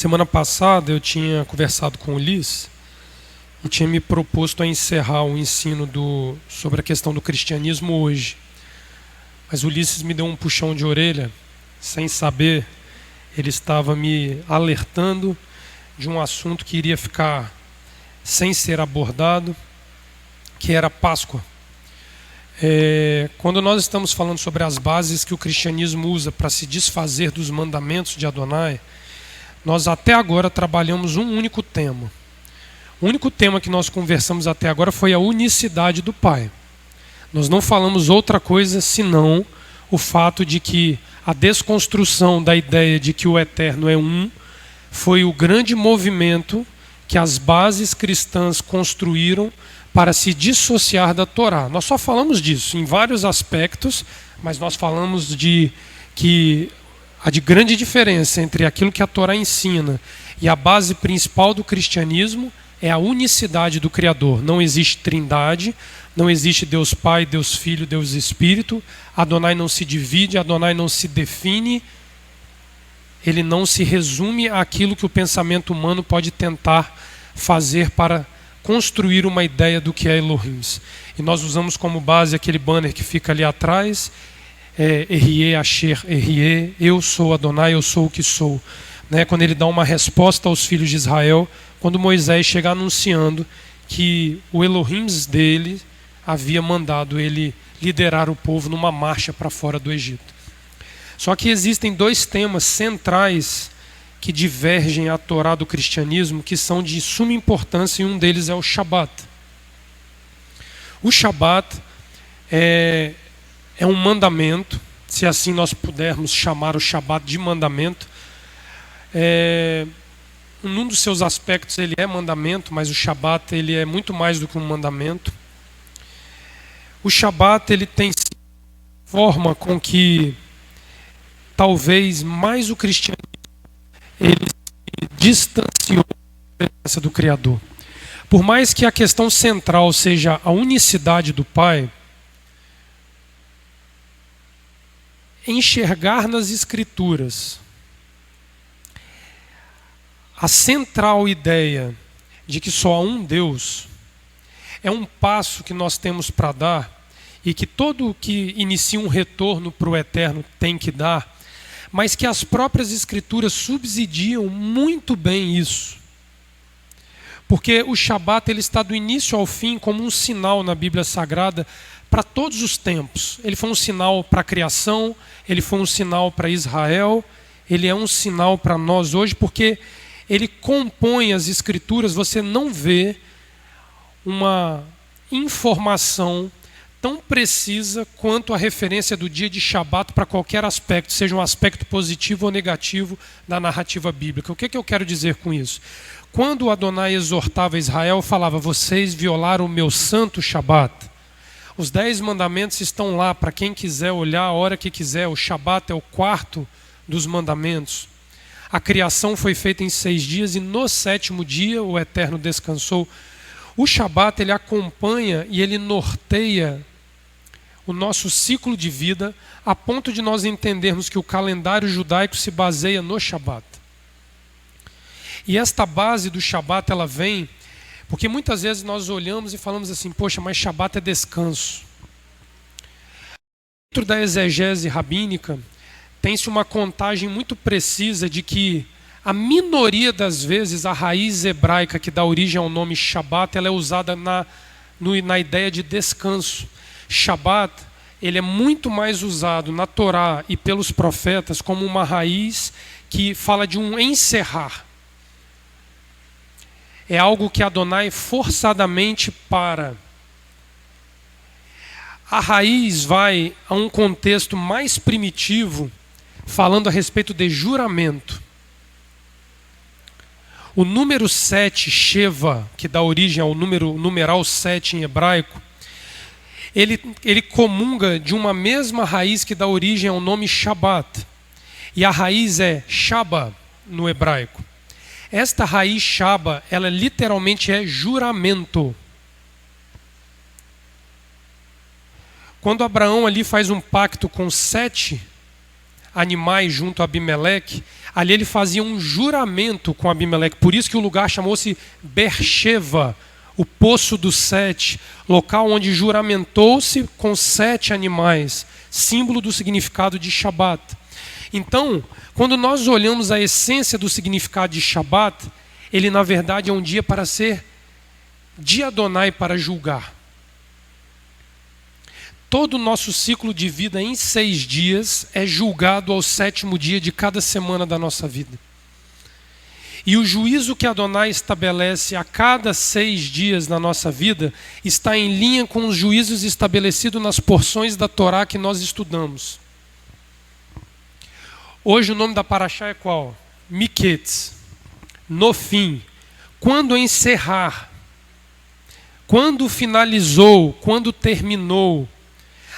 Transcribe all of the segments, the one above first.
Semana passada eu tinha conversado com o Ulisses e tinha me proposto a encerrar o ensino sobre a questão do cristianismo hoje. Mas o Ulisses me deu um puxão de orelha, sem saber, ele estava me alertando de um assunto que iria ficar sem ser abordado, que era a Páscoa. Quando nós estamos falando sobre as bases que o cristianismo usa para se desfazer dos mandamentos de Adonai, nós até agora trabalhamos um único tema. O único tema que nós conversamos até agora foi a unicidade do Pai. Nós não falamos outra coisa senão o fato de que a desconstrução da ideia de que o Eterno é um foi o grande movimento que as bases cristãs construíram para se dissociar da Torá. Nós só falamos disso em vários aspectos, mas nós falamos de que a de grande diferença entre aquilo que a Torá ensina e a base principal do cristianismo é a unicidade do Criador. Não existe trindade, não existe Deus Pai, Deus Filho, Deus Espírito. Adonai não se divide, Adonai não se define. Ele não se resume àquilo que o pensamento humano pode tentar fazer para construir uma ideia do que é Elohim. E nós usamos como base aquele banner que fica ali atrás, Erie Asher Erie, eu sou Adonai, eu sou o que sou. Quando ele dá uma resposta aos filhos de Israel, quando Moisés chega anunciando que o Elohim dele havia mandado ele liderar o povo numa marcha para fora do Egito. Só que existem dois temas centrais que divergem a Torá do cristianismo, que são de suma importância, e um deles é o Shabat. O Shabat é um mandamento, se assim nós pudermos chamar o Shabat de mandamento. Num dos seus aspectos ele é mandamento, mas o Shabat ele é muito mais do que um mandamento. O Shabat ele tem forma com que talvez mais o cristianismo ele se distanciou da presença do Criador. Por mais que a questão central seja a unicidade do Pai, enxergar nas Escrituras a central ideia de que só há um Deus é um passo que nós temos para dar e que todo que inicia um retorno para o Eterno tem que dar, mas que as próprias Escrituras subsidiam muito bem isso. Porque o Shabat ele está do início ao fim como um sinal na Bíblia Sagrada para todos os tempos. Ele foi um sinal para a criação, ele foi um sinal para Israel, ele é um sinal para nós hoje, porque ele compõe as Escrituras. Você não vê uma informação tão precisa quanto a referência do dia de Shabat para qualquer aspecto, seja um aspecto positivo ou negativo da narrativa bíblica. O que eu quero dizer com isso? Quando Adonai exortava Israel, falava: vocês violaram o meu santo Shabat. Os 10 mandamentos estão lá para quem quiser olhar a hora que quiser. O Shabat é o quarto dos mandamentos. A criação foi feita em 6 dias e no 7º dia o Eterno descansou. O Shabat ele acompanha e ele norteia o nosso ciclo de vida, a ponto de nós entendermos que o calendário judaico se baseia no Shabat. E esta base do Shabat ela vem porque muitas vezes nós olhamos e falamos assim: poxa, mas Shabat é descanso. Dentro da exegese rabínica tem-se uma contagem muito precisa de que a minoria das vezes a raiz hebraica que dá origem ao nome Shabat ela é usada na ideia de descanso. Shabat ele é muito mais usado na Torá e pelos profetas como uma raiz que fala de um encerrar. É algo que Adonai forçadamente para. A raiz vai a um contexto mais primitivo, falando a respeito de juramento. O número 7, Sheva, que dá origem ao numeral 7 em hebraico, ele comunga de uma mesma raiz que dá origem ao nome Shabat. E a raiz é Shaba no hebraico. Esta raiz Shaba, ela literalmente é juramento. Quando Abraão ali faz um pacto com 7 animais junto a Abimeleque, Ali ele fazia um juramento com Abimeleque. Por isso que o lugar chamou-se Beersheva, o Poço dos Sete, local onde juramentou-se com 7 animais, símbolo do significado de Shabat. Então, quando nós olhamos a essência do significado de Shabat, ele na verdade é um dia para ser de Adonai, para julgar. Todo o nosso ciclo de vida em 6 dias é julgado ao 7º dia de cada semana da nossa vida. E o juízo que Adonai estabelece a cada 6 dias na nossa vida está em linha com os juízos estabelecidos nas porções da Torá que nós estudamos. Hoje o nome da paraxá é qual? Miketz. No fim. Quando encerrar. Quando finalizou. Quando terminou.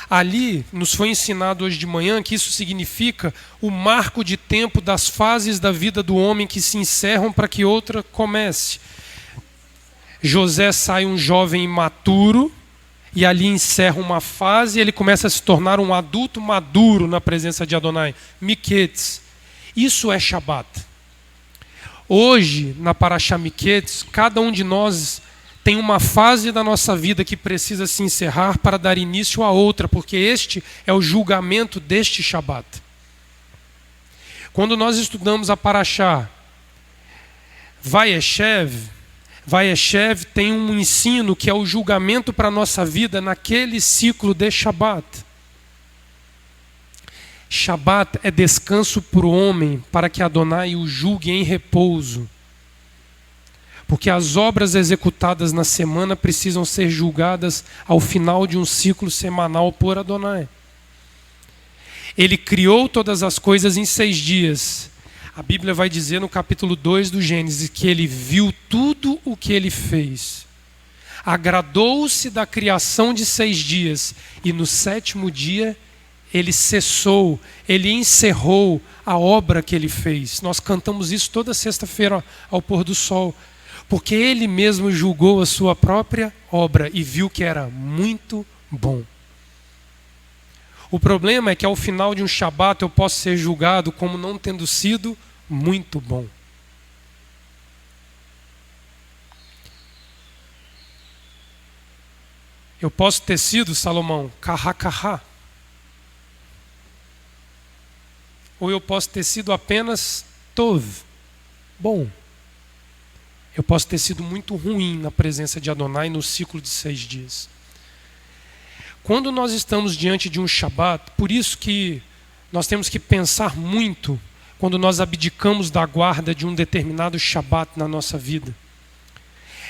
Ali nos foi ensinado hoje de manhã que isso significa o marco de tempo das fases da vida do homem que se encerram para que outra comece. José sai um jovem imaturo e ali encerra uma fase e ele começa a se tornar um adulto maduro na presença de Adonai. Miketz. Isso é Shabat. Hoje, na Parashá Miketz, cada um de nós tem uma fase da nossa vida que precisa se encerrar para dar início a outra, porque este é o julgamento deste Shabat. Quando nós estudamos a Parashá Vayeshev tem um ensino que é o julgamento para a nossa vida naquele ciclo de Shabat. Shabat é descanso para o homem, para que Adonai o julgue em repouso. Porque as obras executadas na semana precisam ser julgadas ao final de um ciclo semanal por Adonai. Ele criou todas as coisas em 6 dias. A Bíblia vai dizer no capítulo 2 do Gênesis que ele viu tudo o que ele fez. Agradou-se da criação de 6 dias. E no 7º dia ele cessou, ele encerrou a obra que ele fez. Nós cantamos isso toda sexta-feira ao pôr do sol. Porque ele mesmo julgou a sua própria obra e viu que era muito bom. O problema é que ao final de um Shabat eu posso ser julgado como não tendo sido muito bom. Eu posso ter sido, Salomão, kahá. Ou eu posso ter sido apenas tov, bom. Eu posso ter sido muito ruim na presença de Adonai no ciclo de 6 dias. Quando nós estamos diante de um Shabat, por isso que nós temos que pensar muito quando nós abdicamos da guarda de um determinado Shabat na nossa vida.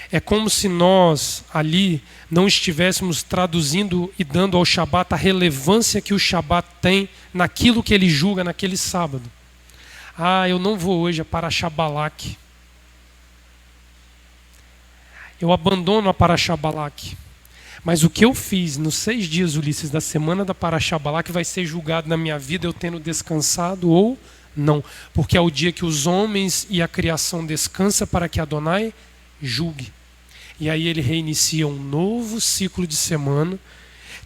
É como se nós ali não estivéssemos traduzindo e dando ao Shabat a relevância que o Shabat tem naquilo que ele julga naquele sábado. Eu não vou hoje a Parashá Balak. Eu abandono a Parashá Balak. Mas o que eu fiz nos 6 dias, Ulisses, da semana da Parashá Balak vai ser julgado na minha vida, eu tendo descansado ou não. Porque é o dia que os homens e a criação descansa para que Adonai julgue. E aí ele reinicia um novo ciclo de semana,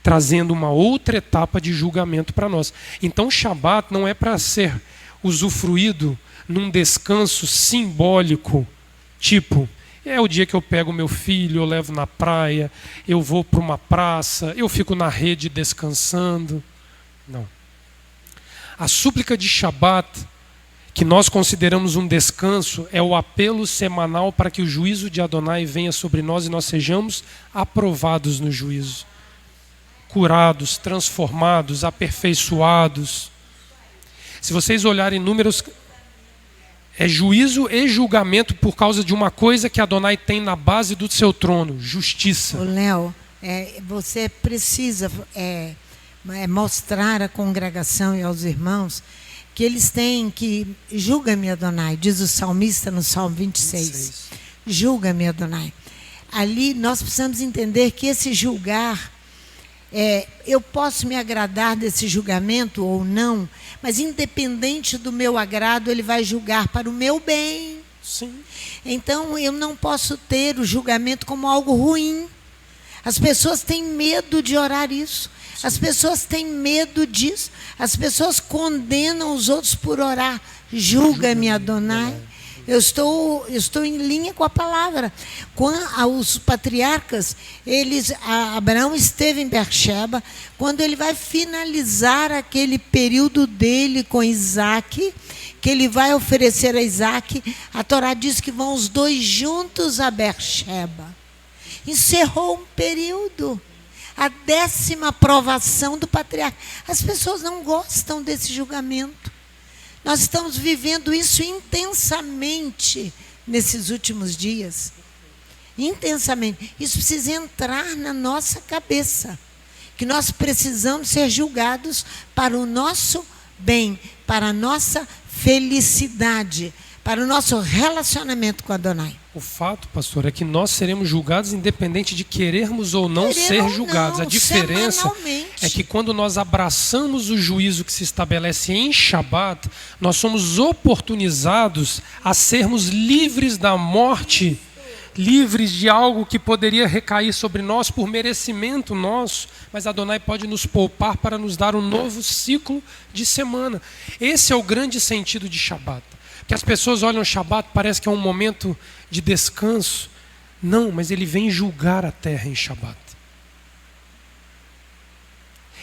trazendo uma outra etapa de julgamento para nós. Então o Shabat não é para ser usufruído num descanso simbólico, tipo... É o dia que eu pego meu filho, eu levo na praia, eu vou para uma praça, eu fico na rede descansando. Não. A súplica de Shabat, que nós consideramos um descanso, é o apelo semanal para que o juízo de Adonai venha sobre nós e nós sejamos aprovados no juízo. Curados, transformados, aperfeiçoados. Se vocês olharem números... É juízo e julgamento por causa de uma coisa que Adonai tem na base do seu trono, justiça. Léo, você precisa mostrar à congregação e aos irmãos que eles têm que... Julga-me, Adonai, diz o salmista no Salmo 26. Julga-me, Adonai. Ali nós precisamos entender que esse julgar... eu posso me agradar desse julgamento ou não, mas independente do meu agrado, ele vai julgar para o meu bem. Sim. Então eu não posso ter o julgamento como algo ruim. As pessoas têm medo de orar isso. As pessoas têm medo disso. As pessoas condenam os outros por orar. Julga-me, Adonai. Eu estou em linha com a palavra. Quando os patriarcas, Abraão esteve em Beersheba, quando ele vai finalizar aquele período dele com Isaac, que ele vai oferecer a Isaac, a Torá diz que vão os dois juntos a Beersheba. Encerrou um período. A 10ª provação do patriarca. As pessoas não gostam desse julgamento. Nós estamos vivendo isso intensamente nesses últimos dias. Intensamente. Isso precisa entrar na nossa cabeça. Que nós precisamos ser julgados para o nosso bem, para a nossa felicidade, para o nosso relacionamento com Adonai. O fato, pastor, é que nós seremos julgados independente de querermos ou não ser julgados. A diferença é que quando nós abraçamos o juízo que se estabelece em Shabat, nós somos oportunizados a sermos livres da morte, livres de algo que poderia recair sobre nós por merecimento nosso, mas Adonai pode nos poupar para nos dar um novo ciclo de semana. Esse é o grande sentido de Shabat. Que as pessoas olham o Shabat, parece que é um momento de descanso. Não, mas ele vem julgar a terra em Shabat.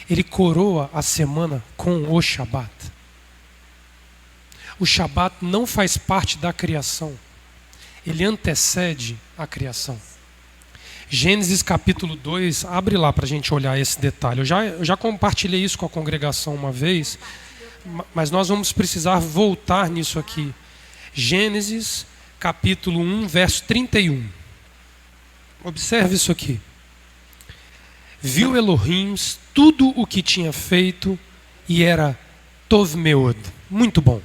Ele coroa a semana com o Shabat. O Shabat não faz parte da criação. Ele antecede a criação. Gênesis capítulo 2, abre lá para a gente olhar esse detalhe. Eu já compartilhei isso com a congregação uma vez, mas nós vamos precisar voltar nisso aqui. Gênesis capítulo 1, verso 31. Observe isso aqui. Viu Elohim tudo o que tinha feito e era Tov Meod, muito bom.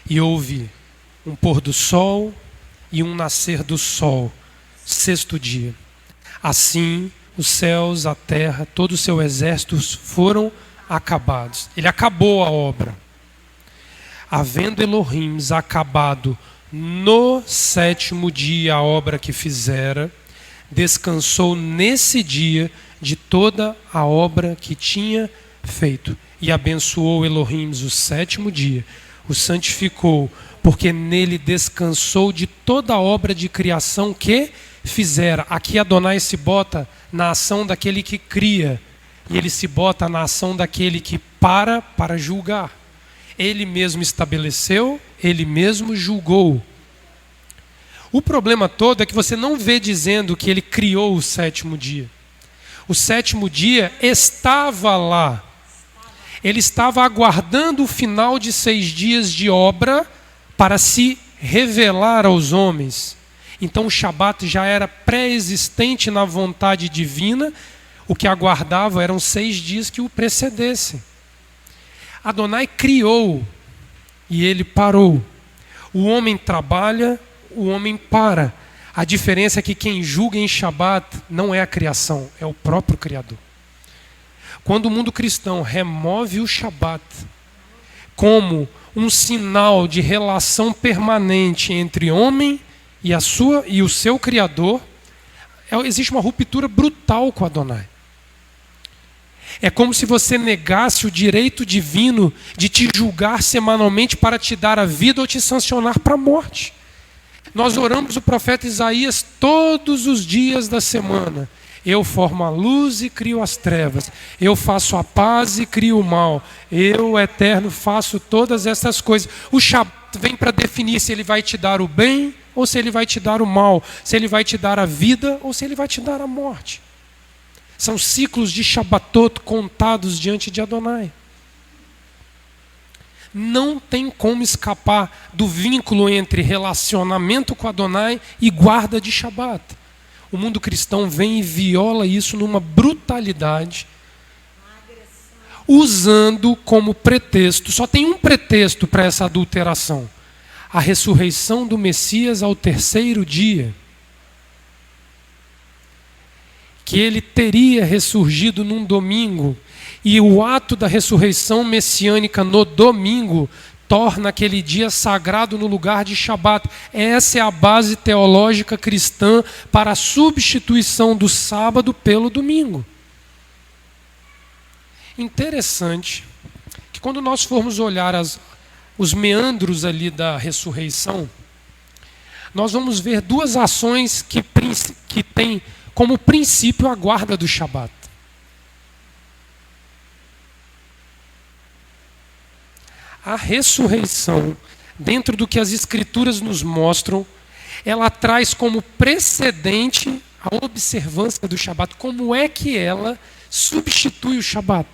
E houve um pôr do sol e um nascer do sol, 6º dia. Assim, os céus, a terra, todo o seu exército foram acabados. Ele acabou a obra. Havendo Elohim acabado no 7º dia a obra que fizera, descansou nesse dia de toda a obra que tinha feito. E abençoou Elohim o 7º dia, o santificou, porque nele descansou de toda a obra de criação que fizera. Aqui Adonai se bota na ação daquele que cria, e ele se bota na ação daquele que para julgar. Ele mesmo estabeleceu, ele mesmo julgou. O problema todo é que você não vê dizendo que ele criou o 7º dia. O 7º dia estava lá. Ele estava aguardando o final de 6 dias de obra para se revelar aos homens. Então o Shabat já era pré-existente na vontade divina. O que aguardava eram 6 dias que o precedessem. Adonai criou e ele parou. O homem trabalha, o homem para. A diferença é que quem julga em Shabat não é a criação, é o próprio Criador. Quando o mundo cristão remove o Shabat como um sinal de relação permanente entre homem e o seu Criador, existe uma ruptura brutal com Adonai. É como se você negasse o direito divino de te julgar semanalmente para te dar a vida ou te sancionar para a morte. Nós oramos o profeta Isaías todos os dias da semana. Eu formo a luz e crio as trevas. Eu faço a paz e crio o mal. Eu, eterno, faço todas essas coisas. O Shabat vem para definir se ele vai te dar o bem ou se ele vai te dar o mal. Se ele vai te dar a vida ou se ele vai te dar a morte. São ciclos de Shabatot contados diante de Adonai. Não tem como escapar do vínculo entre relacionamento com Adonai e guarda de Shabat. O mundo cristão vem e viola isso numa brutalidade, usando como pretexto, só tem um pretexto para essa adulteração: a ressurreição do Messias ao 3º dia. Que ele teria ressurgido num domingo, e o ato da ressurreição messiânica no domingo torna aquele dia sagrado no lugar de Shabat. Essa é a base teológica cristã para a substituição do sábado pelo domingo. Interessante que quando nós formos olhar os meandros ali da ressurreição, nós vamos ver duas ações que têm como princípio a guarda do Shabat. A ressurreição, dentro do que as Escrituras nos mostram, ela traz como precedente a observância do Shabat. Como é que ela substitui o Shabat?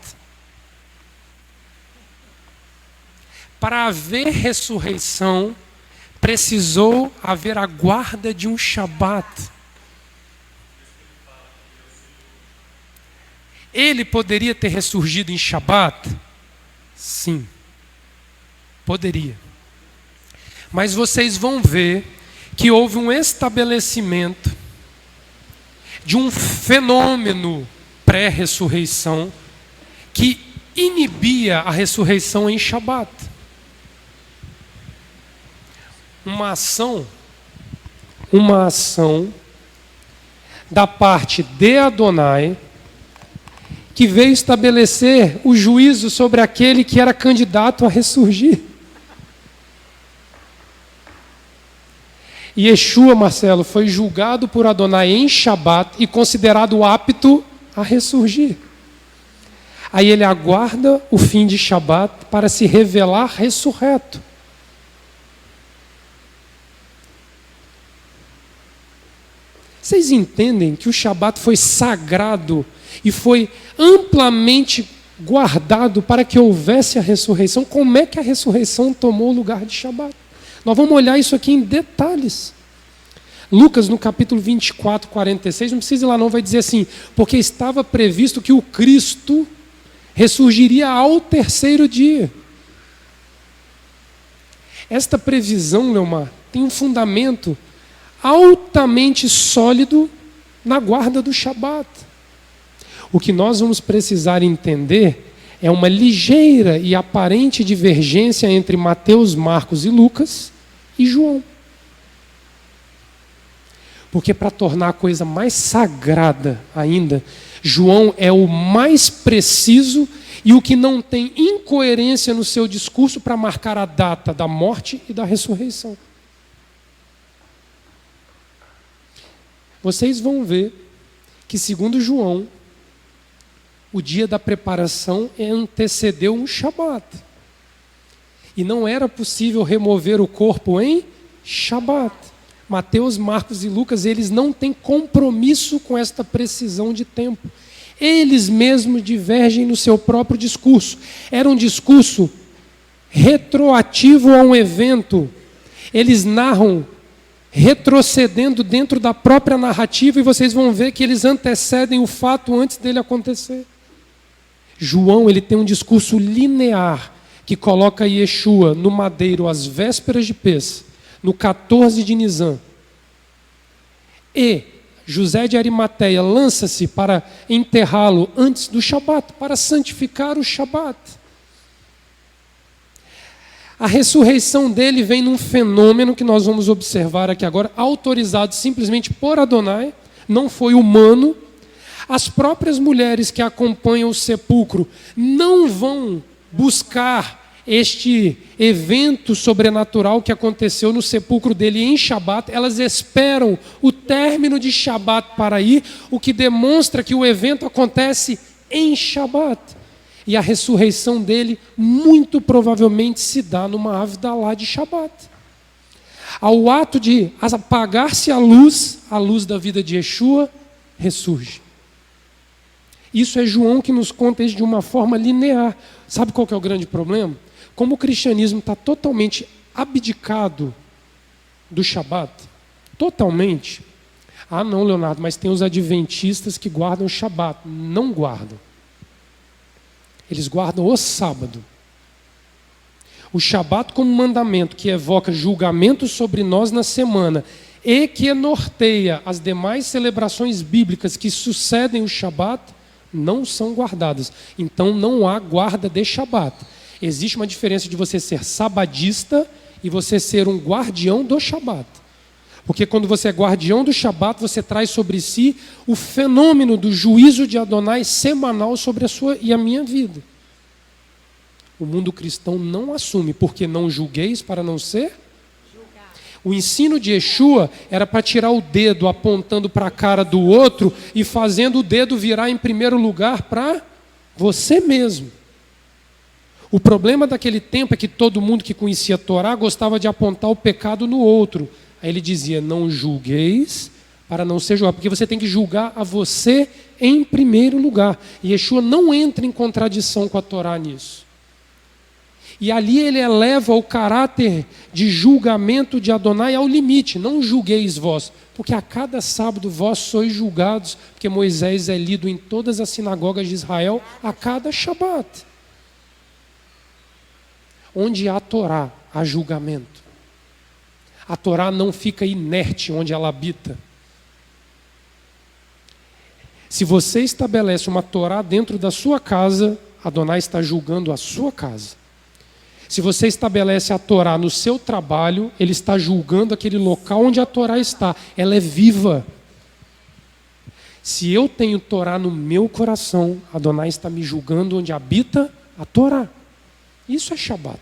Para haver ressurreição, precisou haver a guarda de um Shabat. Ele poderia ter ressurgido em Shabat? Sim, poderia. Mas vocês vão ver que houve um estabelecimento de um fenômeno pré-ressurreição que inibia a ressurreição em Shabat. Uma ação da parte de Adonai que veio estabelecer o juízo sobre aquele que era candidato a ressurgir. E Yeshua, Marcelo, foi julgado por Adonai em Shabat e considerado apto a ressurgir. Aí ele aguarda o fim de Shabat para se revelar ressurreto. Vocês entendem que o Shabat foi sagrado e foi amplamente guardado para que houvesse a ressurreição? Como é que a ressurreição tomou o lugar de Shabat? Nós vamos olhar isso aqui em detalhes. Lucas, no capítulo 24, 46, não precisa ir lá não, vai dizer assim: porque estava previsto que o Cristo ressurgiria ao terceiro dia. Esta previsão, Leomar, tem um fundamento altamente sólido na guarda do Shabat. O que nós vamos precisar entender é uma ligeira e aparente divergência entre Mateus, Marcos e Lucas e João. Porque para tornar a coisa mais sagrada ainda, João é o mais preciso e o que não tem incoerência no seu discurso para marcar a data da morte e da ressurreição. Vocês vão ver que, segundo João, o dia da preparação antecedeu um Shabat. E não era possível remover o corpo em Shabat. Mateus, Marcos e Lucas, eles não têm compromisso com esta precisão de tempo. Eles mesmos divergem no seu próprio discurso. Era um discurso retroativo a um evento. Eles narram retrocedendo dentro da própria narrativa e vocês vão ver que eles antecedem o fato antes dele acontecer. João, ele tem um discurso linear que coloca Yeshua no madeiro às vésperas de Pêssah, no 14 de Nisan. E José de Arimateia lança-se para enterrá-lo antes do Shabat, para santificar o Shabat. A ressurreição dele vem num fenômeno que nós vamos observar aqui agora, autorizado simplesmente por Adonai, não foi humano. As próprias mulheres que acompanham o sepulcro não vão buscar este evento sobrenatural que aconteceu no sepulcro dele em Shabat. Elas esperam o término de Shabat para ir, o que demonstra que o evento acontece em Shabat. E a ressurreição dele muito provavelmente se dá numa Havdalah de Shabat. Ao ato de apagar-se a luz da vida de Yeshua, ressurge. Isso é João que nos conta isso de uma forma linear. Sabe qual que é o grande problema? Como o cristianismo está totalmente abdicado do Shabat, totalmente. Ah não, Leonardo, mas tem os adventistas que guardam o Shabat. Não guardam. Eles guardam o sábado. O Shabat como mandamento que evoca julgamento sobre nós na semana e que norteia as demais celebrações bíblicas que sucedem o Shabat, não são guardadas. Então não há guarda de Shabat. Existe uma diferença de você ser sabadista e você ser um guardião do Shabat. Porque quando você é guardião do Shabat, você traz sobre si o fenômeno do juízo de Adonai semanal sobre a sua e a minha vida. O mundo cristão não assume, porque não julgueis para não ser. O ensino de Yeshua era para tirar o dedo apontando para a cara do outro e fazendo o dedo virar em primeiro lugar para você mesmo. O problema daquele tempo é que todo mundo que conhecia a Torá gostava de apontar o pecado no outro. Aí ele dizia, não julgueis para não ser julgado, porque você tem que julgar a você em primeiro lugar. E Yeshua não entra em contradição com a Torá nisso. E ali ele eleva o caráter de julgamento de Adonai ao limite. Não julgueis vós, porque a cada sábado vós sois julgados, porque Moisés é lido em todas as sinagogas de Israel a cada Shabat. Onde há Torá, há julgamento. A Torá não fica inerte onde ela habita. Se você estabelece uma Torá dentro da sua casa, Adonai está julgando a sua casa. Se você estabelece a Torá no seu trabalho, ele está julgando aquele local onde a Torá está. Ela é viva. Se eu tenho Torá no meu coração, Adonai está me julgando onde habita a Torá. Isso é Shabat.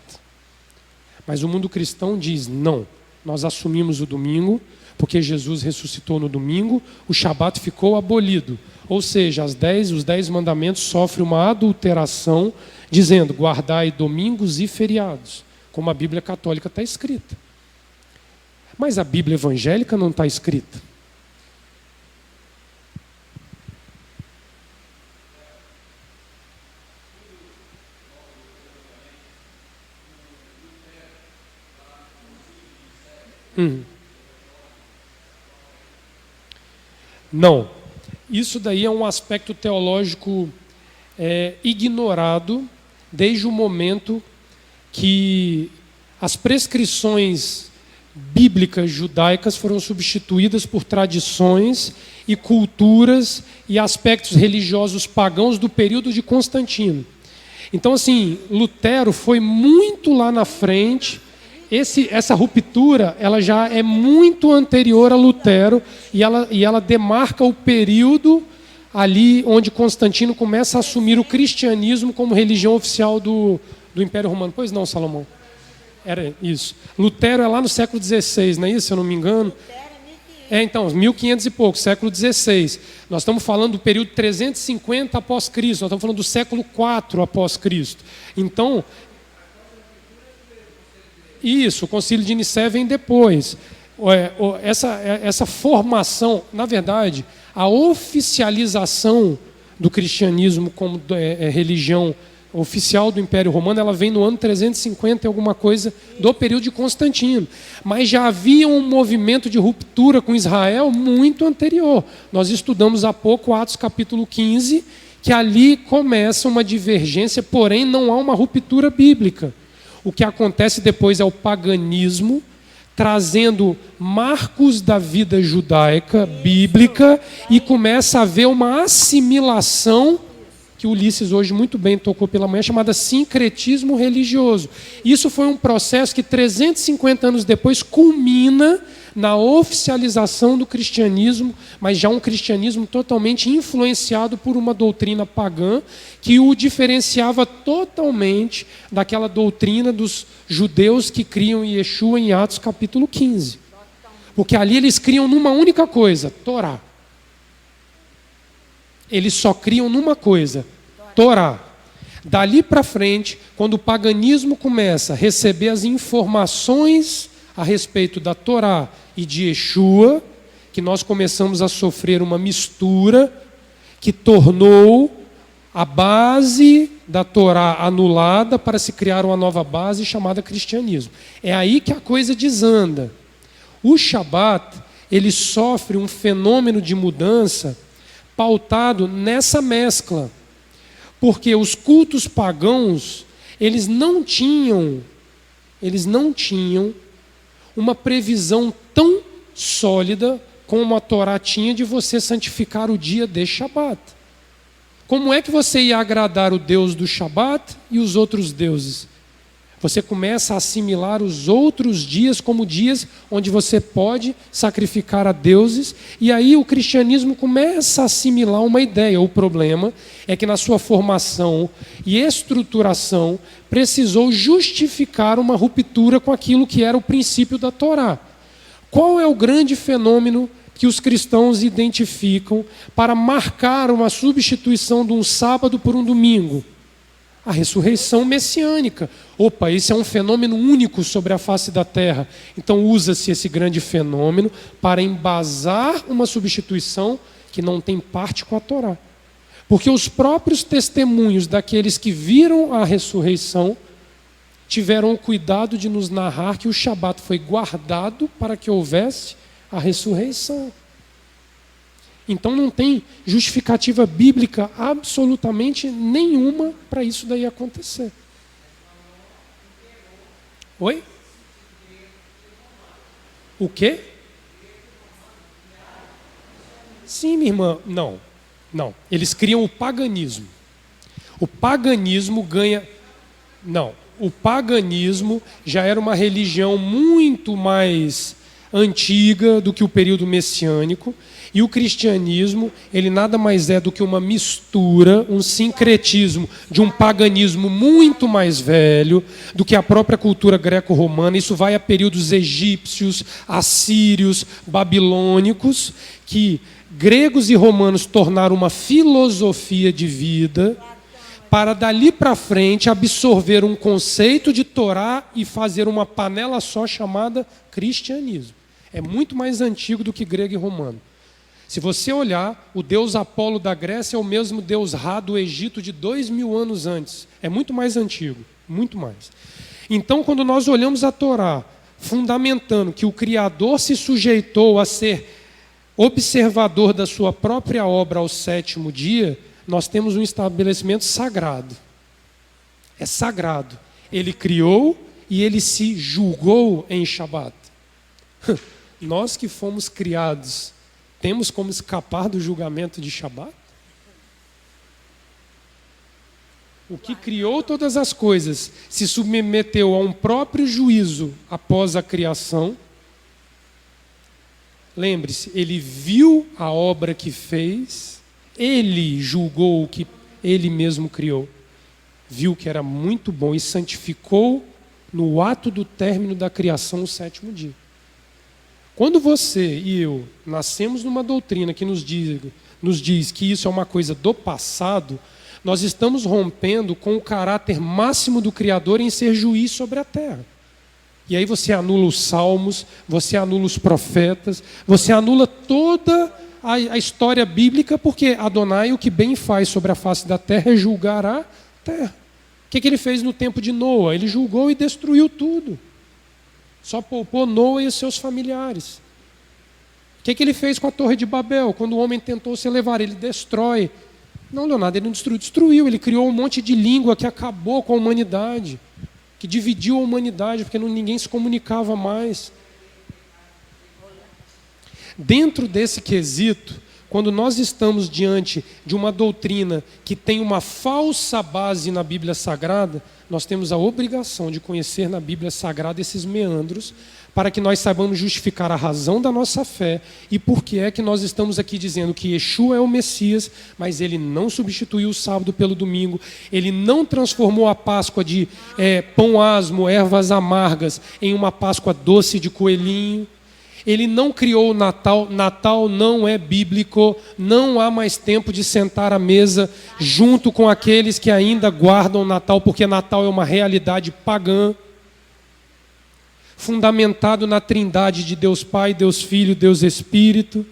Mas o mundo cristão diz, não, nós assumimos o domingo, porque Jesus ressuscitou no domingo, o Shabat ficou abolido. Ou seja, os 10 mandamentos sofrem uma adulteração, dizendo, guardai domingos e feriados, como a Bíblia católica está escrita. Mas a Bíblia evangélica não está escrita. Não. Isso daí é um aspecto teológico ignorado desde o momento que as prescrições bíblicas judaicas foram substituídas por tradições e culturas e aspectos religiosos pagãos do período de Constantino. Então, assim, Lutero foi muito lá na frente. Essa ruptura ela já é muito anterior a Lutero e ela demarca o período ali onde Constantino começa a assumir o cristianismo como religião oficial do Império Romano. Pois não, Salomão? Era isso. Lutero é lá no século XVI, não é isso, se eu não me engano? Então, 1500 e pouco, século XVI. Nós estamos falando do período 350 após Cristo, nós estamos falando do século IV após Cristo. Então, isso, o concílio de Nicéia vem depois. Essa formação, na verdade, a oficialização do cristianismo como religião oficial do Império Romano, ela vem no ano 350 e alguma coisa do período de Constantino. Mas já havia um movimento de ruptura com Israel muito anterior. Nós estudamos há pouco Atos capítulo 15, que ali começa uma divergência, porém não há uma ruptura bíblica. O que acontece depois é o paganismo, trazendo marcos da vida judaica, bíblica, e começa a haver uma assimilação, que Ulisses hoje muito bem tocou pela manhã, chamada sincretismo religioso. Isso foi um processo que 350 anos depois culmina na oficialização do cristianismo, mas já um cristianismo totalmente influenciado por uma doutrina pagã que o diferenciava totalmente daquela doutrina dos judeus que criam em Yeshua em Atos capítulo 15. Porque ali eles criam numa única coisa, Torá. Eles só criam numa coisa, Torá. Dali para frente, quando o paganismo começa a receber as informações a respeito da Torá e de Yeshua, que nós começamos a sofrer uma mistura que tornou a base da Torá anulada para se criar uma nova base chamada cristianismo. É aí que a coisa desanda. O Shabat, ele sofre um fenômeno de mudança pautado nessa mescla. Porque os cultos pagãos, eles não tinham uma previsão tão sólida como a Torá tinha de você santificar o dia de Shabat. Como é que você ia agradar o Deus do Shabat e os outros deuses? Você começa a assimilar os outros dias como dias onde você pode sacrificar a deuses, e aí o cristianismo começa a assimilar uma ideia. O problema é que na sua formação e estruturação precisou justificar uma ruptura com aquilo que era o princípio da Torá. Qual é o grande fenômeno que os cristãos identificam para marcar uma substituição de um sábado por um domingo? A ressurreição messiânica. Opa, esse é um fenômeno único sobre a face da terra. Então usa-se esse grande fenômeno para embasar uma substituição que não tem parte com a Torá. Porque os próprios testemunhos daqueles que viram a ressurreição tiveram o cuidado de nos narrar que o Shabat foi guardado para que houvesse a ressurreição. Então não tem justificativa bíblica absolutamente nenhuma para isso daí acontecer. Oi? O quê? Sim, minha irmã. Não. Eles criam o paganismo. O paganismo ganha... Não. O paganismo já era uma religião muito mais antiga do que o período messiânico. E o cristianismo, ele nada mais é do que uma mistura, um sincretismo de um paganismo muito mais velho do que a própria cultura greco-romana. Isso vai a períodos egípcios, assírios, babilônicos, que gregos e romanos tornaram uma filosofia de vida para dali para frente absorver um conceito de Torá e fazer uma panela só chamada cristianismo. É muito mais antigo do que grego e romano. Se você olhar, o deus Apolo da Grécia é o mesmo deus Ra do Egito de 2000 anos antes. É muito mais antigo, muito mais. Então, quando nós olhamos a Torá, fundamentando que o Criador se sujeitou a ser observador da sua própria obra ao sétimo dia, nós temos um estabelecimento sagrado. É sagrado. Ele criou e ele se julgou em Shabat. Nós que fomos criados, temos como escapar do julgamento de Shabat? O que criou todas as coisas se submeteu a um próprio juízo após a criação. Lembre-se, ele viu a obra que fez, ele julgou o que ele mesmo criou, viu que era muito bom e santificou no ato do término da criação o sétimo dia. Quando você e eu nascemos numa doutrina que nos diz que isso é uma coisa do passado, nós estamos rompendo com o caráter máximo do Criador em ser juiz sobre a terra. E aí você anula os salmos, você anula os profetas, você anula toda a história bíblica, porque Adonai o que bem faz sobre a face da terra é julgar a terra. O que ele fez no tempo de Noa? Ele julgou e destruiu tudo. Só poupou Noa e os seus familiares. O que ele fez com a Torre de Babel? Quando o homem tentou se elevar, ele destrói. Não, Leonardo, ele não destruiu. Ele criou um monte de língua que acabou com a humanidade, que dividiu a humanidade, porque ninguém se comunicava mais. Dentro desse quesito, quando nós estamos diante de uma doutrina que tem uma falsa base na Bíblia Sagrada, nós temos a obrigação de conhecer na Bíblia Sagrada esses meandros, para que nós saibamos justificar a razão da nossa fé e por que é que nós estamos aqui dizendo que Yeshua é o Messias, mas ele não substituiu o sábado pelo domingo, ele não transformou a Páscoa de pão asmo, ervas amargas, em uma Páscoa doce de coelhinho. Ele não criou o Natal, Natal não é bíblico, não há mais tempo de sentar à mesa junto com aqueles que ainda guardam o Natal, porque Natal é uma realidade pagã, fundamentado na trindade de Deus Pai, Deus Filho, Deus Espírito,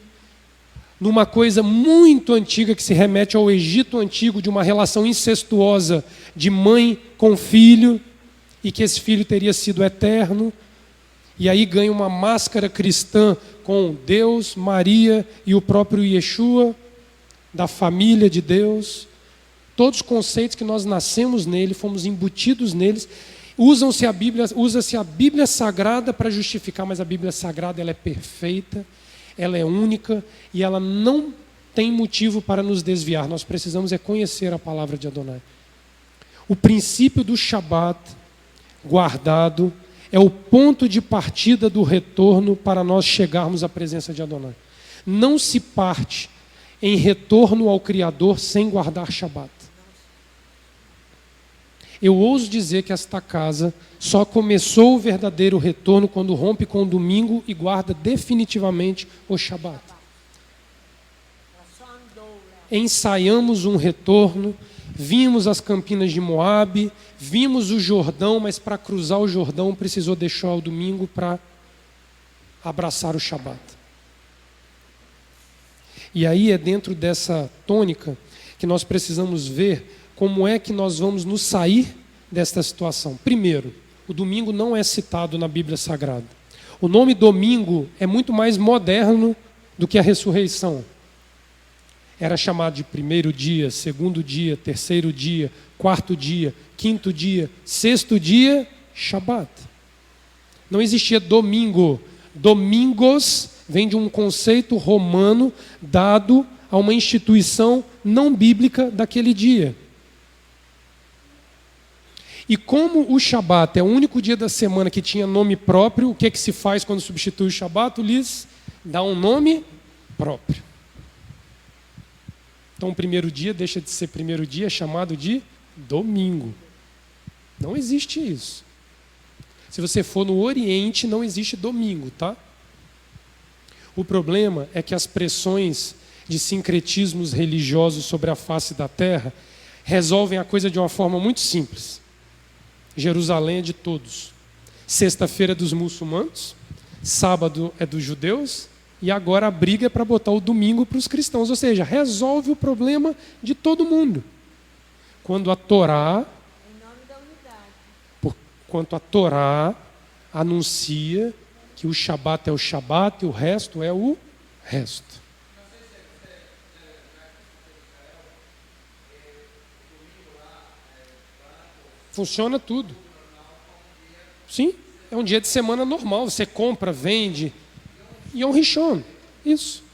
numa coisa muito antiga que se remete ao Egito antigo, de uma relação incestuosa de mãe com filho, e que esse filho teria sido eterno. E aí ganha uma máscara cristã com Deus, Maria e o próprio Yeshua, da família de Deus. Todos os conceitos que nós nascemos nele, fomos embutidos neles. Usa-se a Bíblia Sagrada para justificar, mas a Bíblia Sagrada ela é perfeita, ela é única e ela não tem motivo para nos desviar. Nós precisamos conhecer a palavra de Adonai. O princípio do Shabat guardado, é o ponto de partida do retorno para nós chegarmos à presença de Adonai. Não se parte em retorno ao Criador sem guardar Shabat. Eu ouso dizer que esta casa só começou o verdadeiro retorno quando rompe com o domingo e guarda definitivamente o Shabat. Ensaiamos um retorno, vimos as campinas de Moabe, vimos o Jordão, mas para cruzar o Jordão precisou deixar o domingo para abraçar o Shabat. E aí é dentro dessa tônica que nós precisamos ver como é que nós vamos nos sair desta situação. Primeiro, o domingo não é citado na Bíblia Sagrada. O nome domingo é muito mais moderno do que a ressurreição. Era chamado de primeiro dia, segundo dia, terceiro dia, quarto dia, quinto dia, sexto dia, Shabat. Não existia domingo. Domingos vem de um conceito romano dado a uma instituição não bíblica daquele dia. E como o Shabat é o único dia da semana que tinha nome próprio, o que é que se faz quando substitui o Shabat? Lhes dá um nome próprio. Então o primeiro dia deixa de ser primeiro dia, é chamado de domingo. Não existe isso. Se você for no Oriente, não existe domingo, tá? O problema é que as pressões de sincretismos religiosos sobre a face da terra resolvem a coisa de uma forma muito simples. Jerusalém é de todos. Sexta-feira é dos muçulmanos, sábado é dos judeus, e agora a briga é para botar o domingo para os cristãos. Ou seja, resolve o problema de todo mundo. Quando a Torá anuncia que o Shabat é o Shabat e o resto é o resto. Funciona tudo. Sim, é um dia de semana normal. Você compra, vende. Yom Rishon. Isso.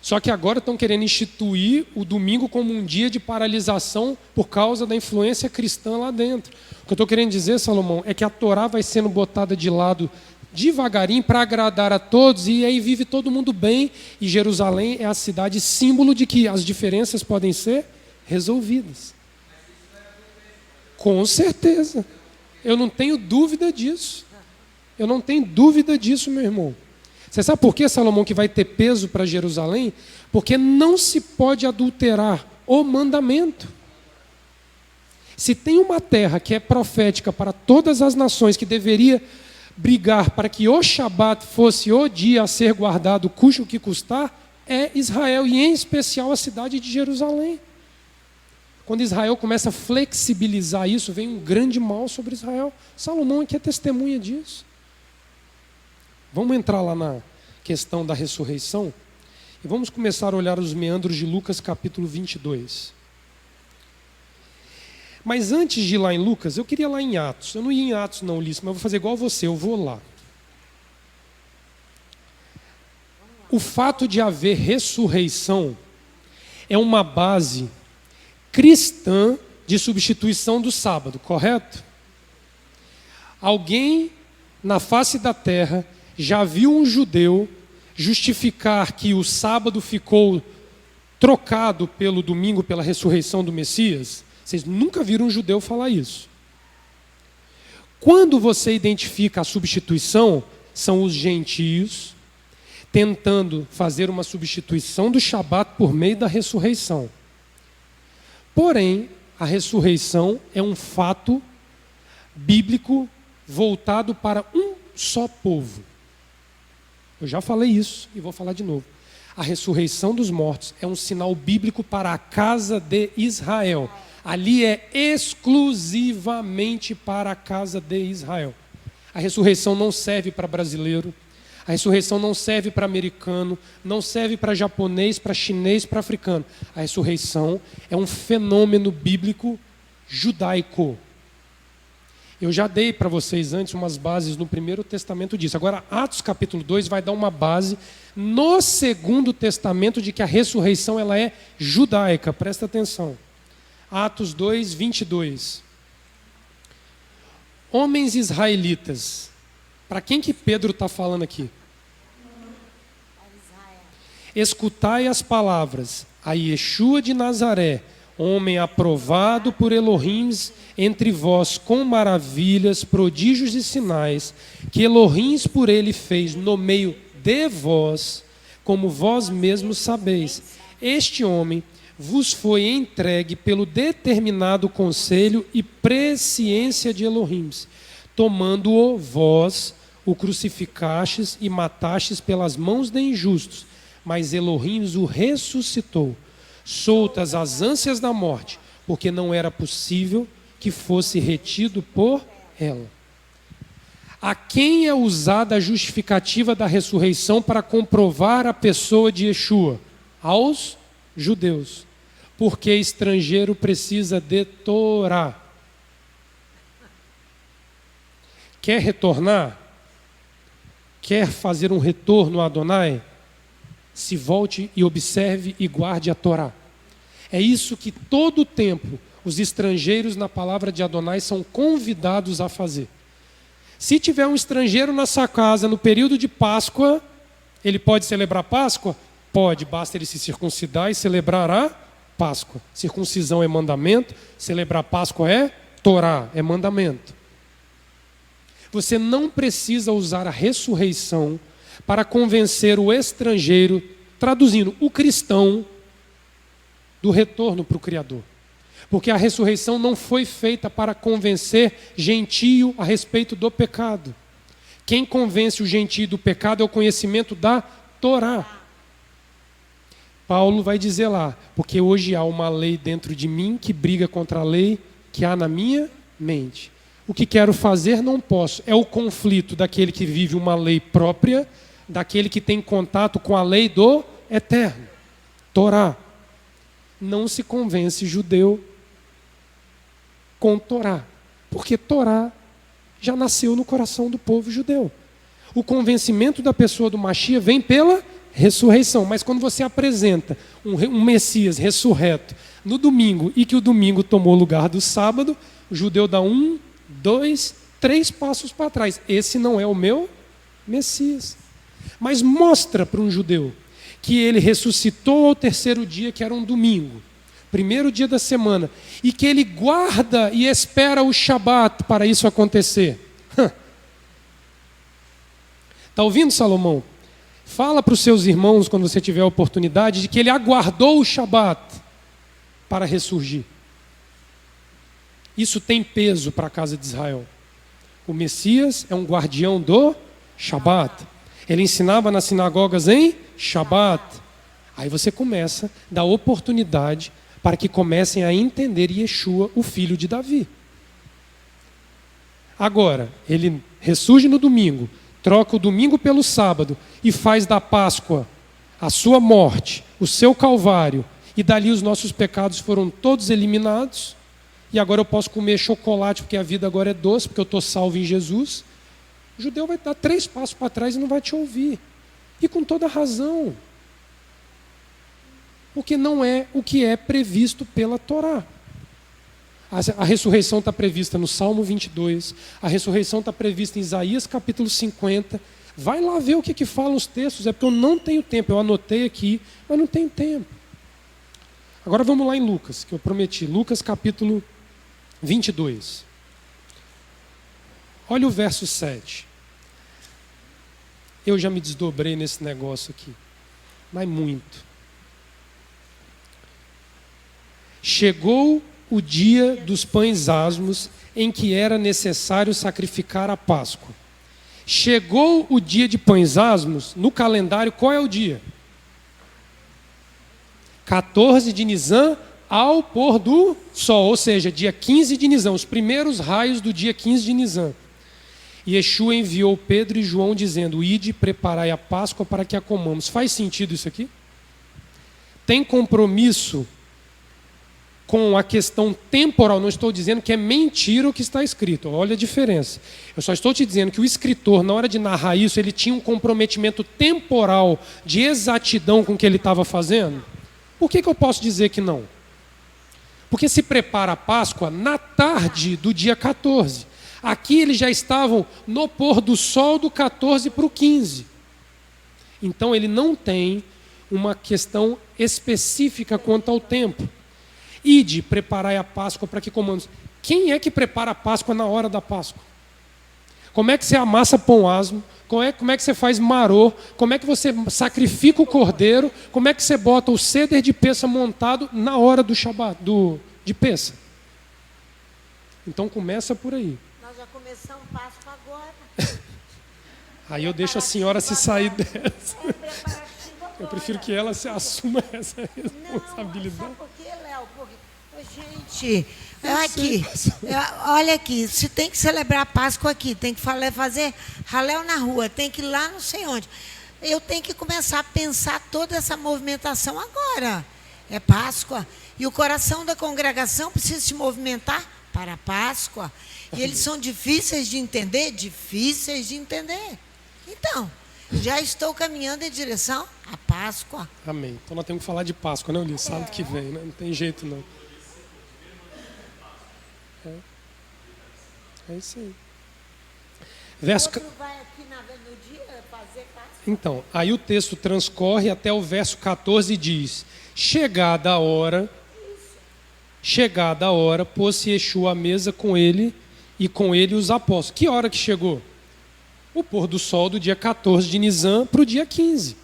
Só que agora estão querendo instituir o domingo como um dia de paralisação por causa da influência cristã lá dentro. O que eu estou querendo dizer, Salomão, é que a Torá vai sendo botada de lado devagarinho para agradar a todos e aí vive todo mundo bem. E Jerusalém é a cidade símbolo de que as diferenças podem ser resolvidas. Com certeza. Eu não tenho dúvida disso. Eu não tenho dúvida disso, meu irmão. Você sabe por que, Salomão, que vai ter peso para Jerusalém? Porque não se pode adulterar o mandamento. Se tem uma terra que é profética para todas as nações, que deveria brigar para que o Shabat fosse o dia a ser guardado, custe o que custar, é Israel, e em especial a cidade de Jerusalém. Quando Israel começa a flexibilizar isso, vem um grande mal sobre Israel. Salomão aqui é testemunha disso. Vamos entrar lá na questão da ressurreição e vamos começar a olhar os meandros de Lucas capítulo 22. Mas antes de ir lá em Lucas, eu queria ir lá em Atos. Eu não ia em Atos não, Ulisses, mas eu vou fazer igual você, eu vou lá. O fato de haver ressurreição é uma base cristã de substituição do sábado, correto? Alguém na face da terra já viu um judeu justificar que o sábado ficou trocado pelo domingo, pela ressurreição do Messias? Vocês nunca viram um judeu falar isso. Quando você identifica a substituição, são os gentios tentando fazer uma substituição do Shabat por meio da ressurreição. Porém, a ressurreição é um fato bíblico voltado para um só povo. Eu já falei isso e vou falar de novo. A ressurreição dos mortos é um sinal bíblico para a casa de Israel. Ali é exclusivamente para a casa de Israel. A ressurreição não serve para brasileiro. A ressurreição não serve para americano, não serve para japonês, para chinês, para africano. A ressurreição é um fenômeno bíblico judaico. Eu já dei para vocês antes umas bases no Primeiro Testamento disso. Agora, Atos capítulo 2 vai dar uma base no Segundo Testamento de que a ressurreição ela é judaica. Presta atenção. Atos 2, 22. Homens israelitas. Para quem que Pedro está falando aqui? Escutai as palavras a Yeshua de Nazaré, homem aprovado por Elohim entre vós com maravilhas, prodígios e sinais, que Elohim por ele fez no meio de vós, como vós mesmos sabeis. Este homem vos foi entregue pelo determinado conselho e presciência de Elohim. Tomando-o vós, o crucificastes e matastes pelas mãos de injustos, mas Elohim o ressuscitou, soltas as ânsias da morte, porque não era possível que fosse retido por ela. A quem é usada a justificativa da ressurreição para comprovar a pessoa de Yeshua? Aos judeus, porque estrangeiro precisa de Torá. Quer retornar? Quer fazer um retorno a Adonai? Se volte e observe e guarde a Torá. É isso que todo o tempo os estrangeiros na palavra de Adonai são convidados a fazer. Se tiver um estrangeiro na sua casa no período de Páscoa, ele pode celebrar Páscoa? Pode, basta ele se circuncidar e celebrar a Páscoa. Circuncisão é mandamento, celebrar Páscoa é Torá, é mandamento. Você não precisa usar a ressurreição para convencer o estrangeiro, traduzindo, o cristão, do retorno para o Criador. Porque a ressurreição não foi feita para convencer gentio a respeito do pecado. Quem convence o gentio do pecado é o conhecimento da Torá. Paulo vai dizer lá, porque hoje há uma lei dentro de mim que briga contra a lei que há na minha mente. O que quero fazer não posso. É o conflito daquele que vive uma lei própria, daquele que tem contato com a lei do eterno. Torá. Não se convence judeu com Torá, porque Torá já nasceu no coração do povo judeu. O convencimento da pessoa do Mashiach vem pela ressurreição, mas quando você apresenta um Messias ressurreto no domingo e que o domingo tomou lugar do sábado, o judeu dá 1, 2, 3 passos para trás. Esse não é o meu Messias. Mas mostra para um judeu que ele ressuscitou ao terceiro dia, que era um domingo, primeiro dia da semana, e que ele guarda e espera o Shabat para isso acontecer. Está ouvindo, Salomão? Fala para os seus irmãos, quando você tiver a oportunidade, de que ele aguardou o Shabat para ressurgir. Isso tem peso para a casa de Israel. O Messias é um guardião do Shabat. Ele ensinava nas sinagogas em Shabat. Aí você começa a dar oportunidade para que comecem a entender Yeshua, o filho de Davi. Agora, ele ressurge no domingo, troca o domingo pelo sábado e faz da Páscoa a sua morte, o seu calvário, e dali os nossos pecados foram todos eliminados, e agora eu posso comer chocolate porque a vida agora é doce, porque eu estou salvo em Jesus. O judeu vai dar 3 passos para trás e não vai te ouvir. E com toda razão. Porque não é o que é previsto pela Torá. A ressurreição está prevista no Salmo 22, a ressurreição está prevista em Isaías capítulo 50. Vai lá ver o que falam os textos, é porque eu não tenho tempo. Eu anotei aqui, mas não tenho tempo. Agora vamos lá em Lucas, que eu prometi. Lucas capítulo 22. Olha o verso 7. Eu já me desdobrei nesse negócio aqui, mas muito. Chegou o dia dos pães asmos, em que era necessário sacrificar a Páscoa. Chegou o dia de pães asmos, no calendário, qual é o dia? 14 de Nisan, ao pôr do sol, ou seja, dia 15 de Nisan, os primeiros raios do dia 15 de Nisan. E Yeshua enviou Pedro e João dizendo: ide, preparai a Páscoa para que a comamos. Faz sentido isso aqui? Tem compromisso com a questão temporal? Não estou dizendo que é mentira o que está escrito, olha a diferença. Eu só estou te dizendo que o escritor, na hora de narrar isso, ele tinha um comprometimento temporal de exatidão com o que ele estava fazendo. Por que eu posso dizer que não? Porque se prepara a Páscoa na tarde do dia 14. Aqui eles já estavam no pôr do sol do 14 para o 15. Então ele não tem uma questão específica quanto ao tempo. Ide, preparai a Páscoa para que comamos. Quem é que prepara a Páscoa na hora da Páscoa? Como é que você amassa pão asmo? Como é que você faz maror? Como é que você sacrifica o cordeiro? Como é que você bota o ceder de peça montado na hora do Shabat, de peça? Então começa por aí. Nós já começamos Páscoa agora. Aí eu deixo a senhora se sair dessa. Eu prefiro que ela se assuma essa responsabilidade. Não, sabe por quê, Léo? Gente, olha aqui, se tem que celebrar a Páscoa aqui, tem que fazer raléu na rua, tem que ir lá não sei onde. Eu tenho que começar a pensar toda essa movimentação agora. É Páscoa. E o coração da congregação precisa se movimentar para a Páscoa. E eles são difíceis de entender? Difíceis de entender. Então, já estou caminhando em direção à Páscoa. Amém. Então nós temos que falar de Páscoa, né, Ulisses? Sábado que vem, né? Não tem jeito, não. É isso aí. Verso... Outro vai aqui no dia fazer Páscoa. Então, aí o texto transcorre até o verso 14 e diz: chegada a hora, pôs-se Yeshua à mesa com ele e com ele os apóstolos. Que hora que chegou? O pôr do sol do dia 14 de Nisan para o dia 15.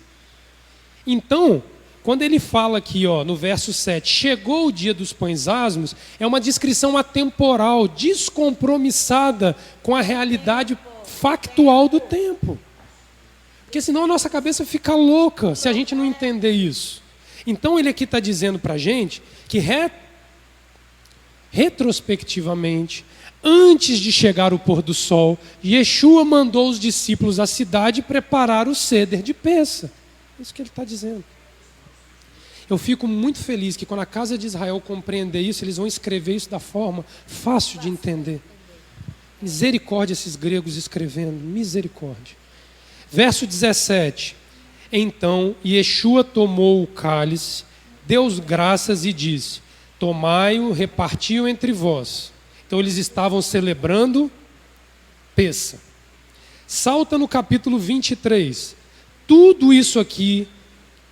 Então, quando ele fala aqui, no verso 7, chegou o dia dos pães asmos, é uma descrição atemporal, descompromissada com a realidade factual do tempo. Porque senão a nossa cabeça fica louca se a gente não entender isso. Então ele aqui está dizendo para a gente que retrospectivamente, antes de chegar o pôr do sol, Yeshua mandou os discípulos à cidade preparar o ceder de peça. É isso que ele está dizendo. Eu fico muito feliz que quando a casa de Israel compreender isso, eles vão escrever isso da forma fácil de entender. Misericórdia esses gregos escrevendo, misericórdia. Verso 17. Então Yeshua tomou o cálice, deu graças e disse: tomai-o, reparti-o entre vós. Então eles estavam celebrando peça. Salta no capítulo 23. Tudo isso aqui,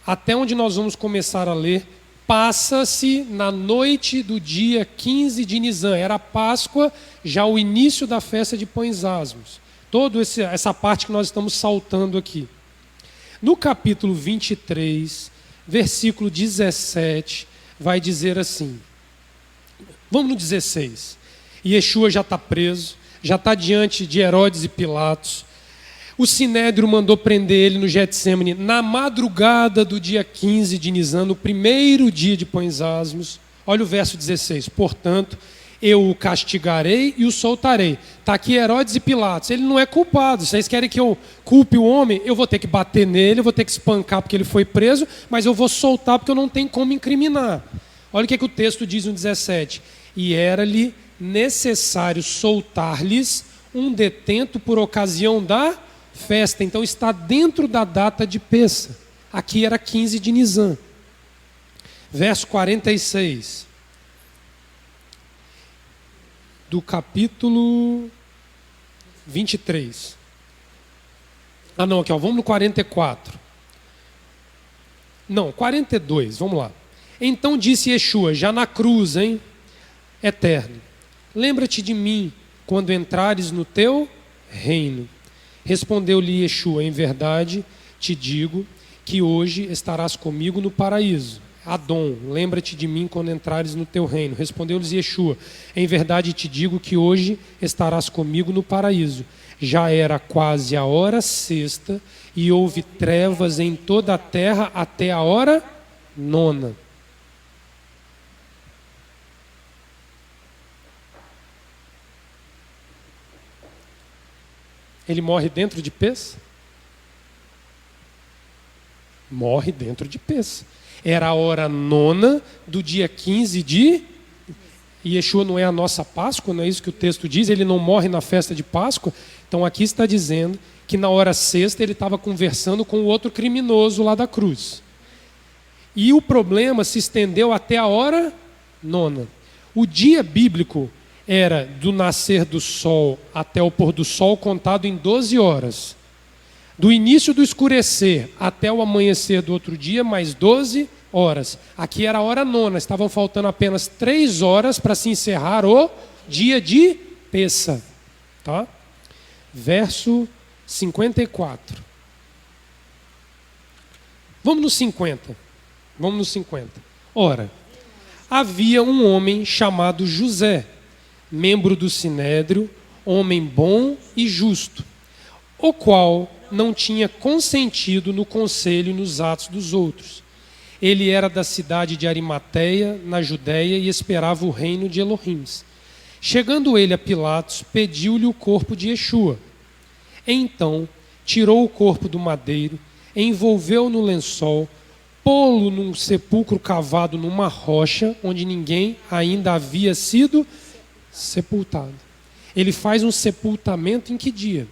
até onde nós vamos começar a ler, passa-se na noite do dia 15 de Nisan. Era a Páscoa, já o início da festa de pães asmos. Toda essa parte que nós estamos saltando aqui. No capítulo 23, versículo 17, vai dizer assim. Vamos no 16. Yeshua já está preso, já está diante de Herodes e Pilatos. O Sinédrio mandou prender ele no Getsêmani na madrugada do dia 15 de Nisan, no primeiro dia de pães asmos. Olha o verso 16. Portanto, eu o castigarei e o soltarei. Está aqui Herodes e Pilatos. Ele não é culpado. Vocês querem que eu culpe o homem? Eu vou ter que bater nele, eu vou ter que espancar porque ele foi preso, mas eu vou soltar porque eu não tenho como incriminar. Olha o que o texto diz no 17. E era-lhe necessário soltar-lhes um detento por ocasião da festa. Então está dentro da data de Pessa. Aqui era 15 de Nisan. Verso 46. Do capítulo 23. Não, aqui, vamos no 44. Não, 42, vamos lá. Então disse Yeshua, já na cruz, eterno, lembra-te de mim quando entrares no teu reino. Respondeu-lhe Yeshua, em verdade te digo que hoje estarás comigo no paraíso. Adom, lembra-te de mim quando entrares no teu reino. Respondeu-lhes Yeshua, em verdade te digo que hoje estarás comigo no paraíso. Já era quase a hora sexta e houve trevas em toda a terra até a hora nona. Ele morre dentro de Pessa? Morre dentro de Pessa. Era a hora nona do dia 15 de... E Yeshua não é a nossa Páscoa, não é isso que o texto diz? Ele não morre na festa de Páscoa. Então aqui está dizendo que na hora sexta ele estava conversando com o outro criminoso lá da cruz. E o problema se estendeu até a hora nona. O dia bíblico era do nascer do sol até o pôr do sol contado em 12 horas. Do início do escurecer até o amanhecer do outro dia, mais 12 horas. Aqui era a hora nona, estavam faltando apenas 3 horas para se encerrar o dia de Pêssah. Tá? Verso 54. Vamos no 50. Ora, havia um homem chamado José, membro do Sinédrio, homem bom e justo, o qual não tinha consentido no conselho e nos atos dos outros. Ele era da cidade de Arimateia, na Judéia, e esperava o reino de Elohim. Chegando ele a Pilatos, pediu-lhe o corpo de Yeshua. Então, tirou o corpo do madeiro, envolveu no lençol, pô-lo num sepulcro cavado numa rocha, onde ninguém ainda havia sido sepultado. Ele faz um sepultamento em que dia?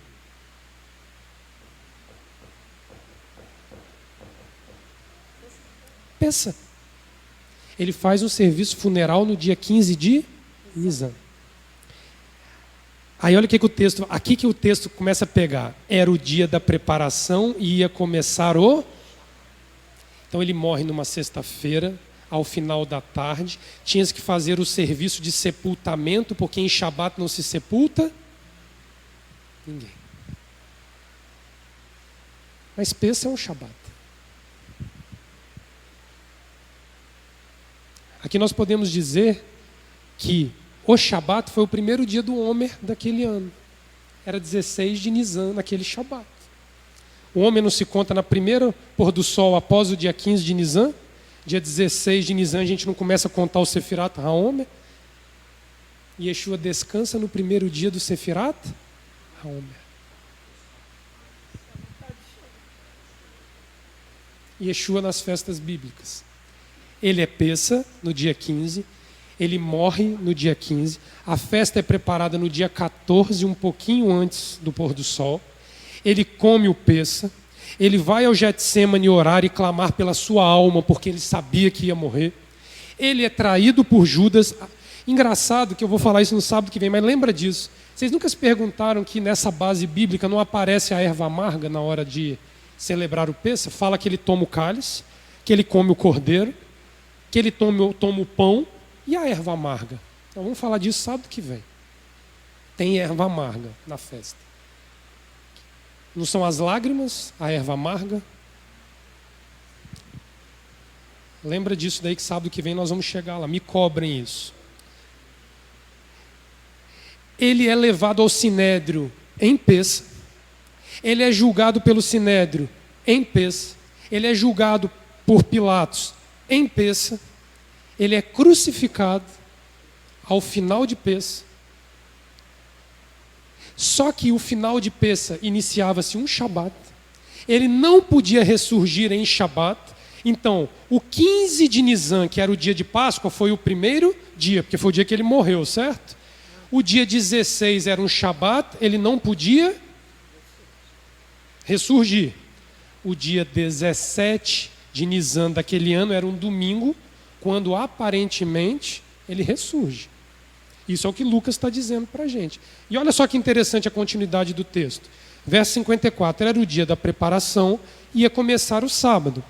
Pêssah. Ele faz um serviço funeral no dia 15 de Nisan. Aí olha aqui que o texto começa a pegar. Era o dia da preparação e ia começar o... Então ele morre numa sexta-feira, ao final da tarde. Tinha que fazer o serviço de sepultamento, porque em Shabat não se sepulta ninguém. Mas Pêssah é um Shabat. Aqui nós podemos dizer que o Shabat foi o primeiro dia do Homer daquele ano. Era 16 de Nisan naquele Shabat. O Homer não se conta na primeira pôr do sol após o dia 15 de Nisan. Dia 16 de Nisan a gente não começa a contar o Sefirat HaOmer. E Yeshua descansa no primeiro dia do Sefirat HaOmer. Yeshua nas festas bíblicas. Ele é Pêssah no dia 15. Ele morre no dia 15, a festa é preparada no dia 14, um pouquinho antes do pôr do sol. Ele come o Pêssah, ele vai ao Getsêmani orar e clamar pela sua alma, porque ele sabia que ia morrer. Ele é traído por Judas. Engraçado que eu vou falar isso no sábado que vem, mas lembra disso. Vocês nunca se perguntaram que nessa base bíblica não aparece a erva amarga na hora de celebrar o Pêssah? Fala que ele toma o cálice, que ele come o cordeiro, que ele toma o pão, e a erva amarga? Então vamos falar disso sábado que vem. Tem erva amarga na festa. Não são as lágrimas, a erva amarga? Lembra disso daí que sábado que vem nós vamos chegar lá. Me cobrem isso. Ele é levado ao Sinédrio em Pêssah. Ele é julgado pelo Sinédrio em Pêssah. Ele é julgado por Pilatos em Pêssah. Ele é crucificado ao final de Pêssah. Só que o final de Pêssah iniciava-se um Shabat. Ele não podia ressurgir em Shabat. Então, o 15 de Nisan, que era o dia de Páscoa, foi o primeiro dia, porque foi o dia que ele morreu, certo? O dia 16 era um Shabat, ele não podia ressurgir. O dia 17 de Nisan daquele ano era um domingo, quando aparentemente ele ressurge. Isso é o que Lucas está dizendo para a gente. E olha só que interessante a continuidade do texto. Verso 54, era o dia da preparação, ia começar o sábado.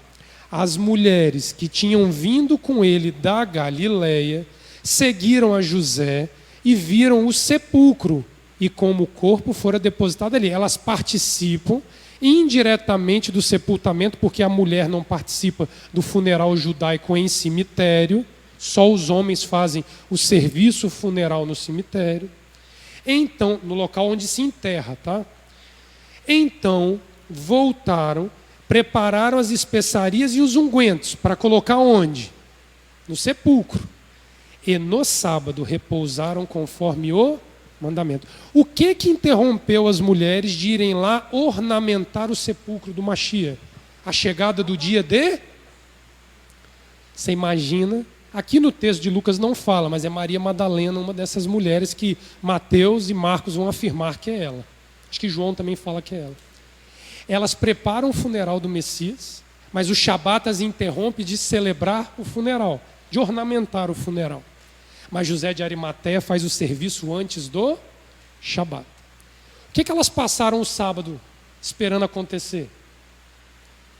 As mulheres que tinham vindo com ele da Galileia seguiram a José e viram o sepulcro e como o corpo fora depositado ali. Elas participam indiretamente do sepultamento, porque a mulher não participa do funeral judaico em cemitério, só os homens fazem o serviço funeral no cemitério. Então, no local onde se enterra, tá? Então, voltaram, prepararam as especiarias e os ungüentos para colocar onde? No sepulcro. E no sábado repousaram conforme o mandamento. O que interrompeu as mulheres de irem lá ornamentar o sepulcro do Mashiach? A chegada do dia de... Você imagina, aqui no texto de Lucas não fala, mas é Maria Madalena, uma dessas mulheres que Mateus e Marcos vão afirmar que é ela. Acho que João também fala que é ela. Elas preparam o funeral do Messias, mas o Shabat as interrompe de celebrar o funeral, de ornamentar o funeral. Mas José de Arimateia faz o serviço antes do Shabat. O que elas passaram o sábado esperando acontecer?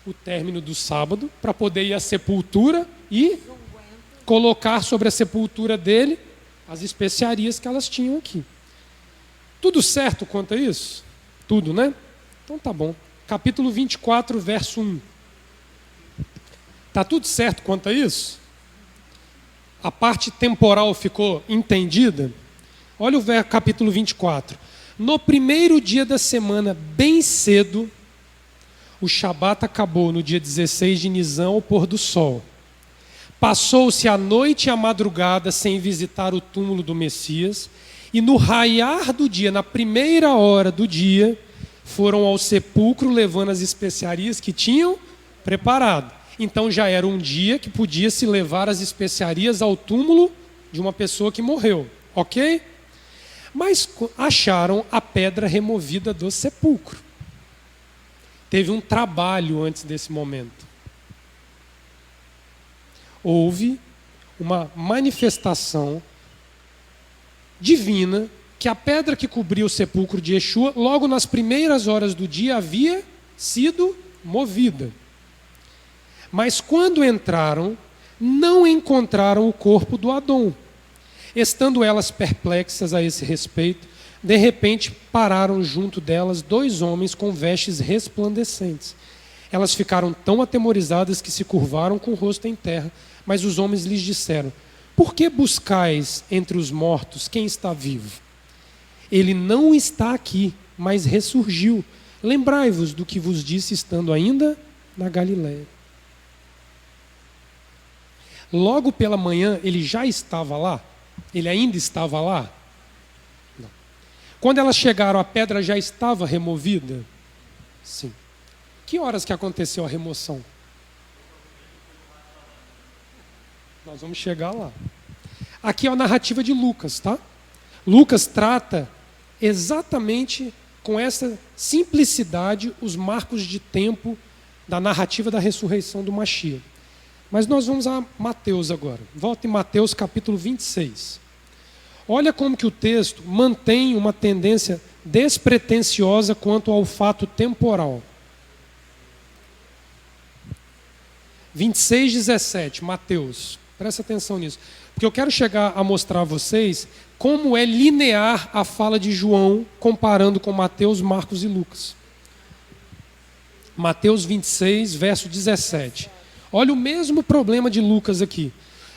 O término do sábado, para poder ir à sepultura e colocar sobre a sepultura dele as especiarias que elas tinham aqui. Tudo certo quanto a isso? Tudo, né? Então tá bom. Capítulo 24, verso 1. Tá tudo certo quanto a isso? A parte temporal ficou entendida? Olha o capítulo 24. No primeiro dia da semana, bem cedo, o Shabat acabou no dia 16 de Nisan, ao pôr do sol. Passou-se a noite e a madrugada sem visitar o túmulo do Messias, e no raiar do dia, na primeira hora do dia, foram ao sepulcro levando as especiarias que tinham preparado. Então já era um dia que podia-se levar as especiarias ao túmulo de uma pessoa que morreu, ok? Mas acharam a pedra removida do sepulcro. Teve um trabalho antes desse momento. Houve uma manifestação divina que a pedra que cobria o sepulcro de Yeshua, logo nas primeiras horas do dia, havia sido movida. Mas quando entraram, não encontraram o corpo do Adão. Estando elas perplexas a esse respeito, de repente pararam junto delas 2 homens com vestes resplandecentes. Elas ficaram tão atemorizadas que se curvaram com o rosto em terra, mas os homens lhes disseram: por que buscais entre os mortos quem está vivo? Ele não está aqui, mas ressurgiu. Lembrai-vos do que vos disse estando ainda na Galiléia. Logo pela manhã, ele já estava lá? Ele ainda estava lá? Não. Quando elas chegaram, a pedra já estava removida? Sim. Que horas que aconteceu a remoção? Nós vamos chegar lá. Aqui é a narrativa de Lucas, tá? Lucas trata exatamente com essa simplicidade os marcos de tempo da narrativa da ressurreição do Mashiach. Mas nós vamos a Mateus agora. Volta em Mateus capítulo 26. Olha como que o texto mantém uma tendência despretensiosa quanto ao fato temporal. 26:17, Mateus. Presta atenção nisso. Porque eu quero chegar a mostrar a vocês como é linear a fala de João comparando com Mateus, Marcos e Lucas. Mateus 26, verso 17. Olha o mesmo problema de Lucas aqui.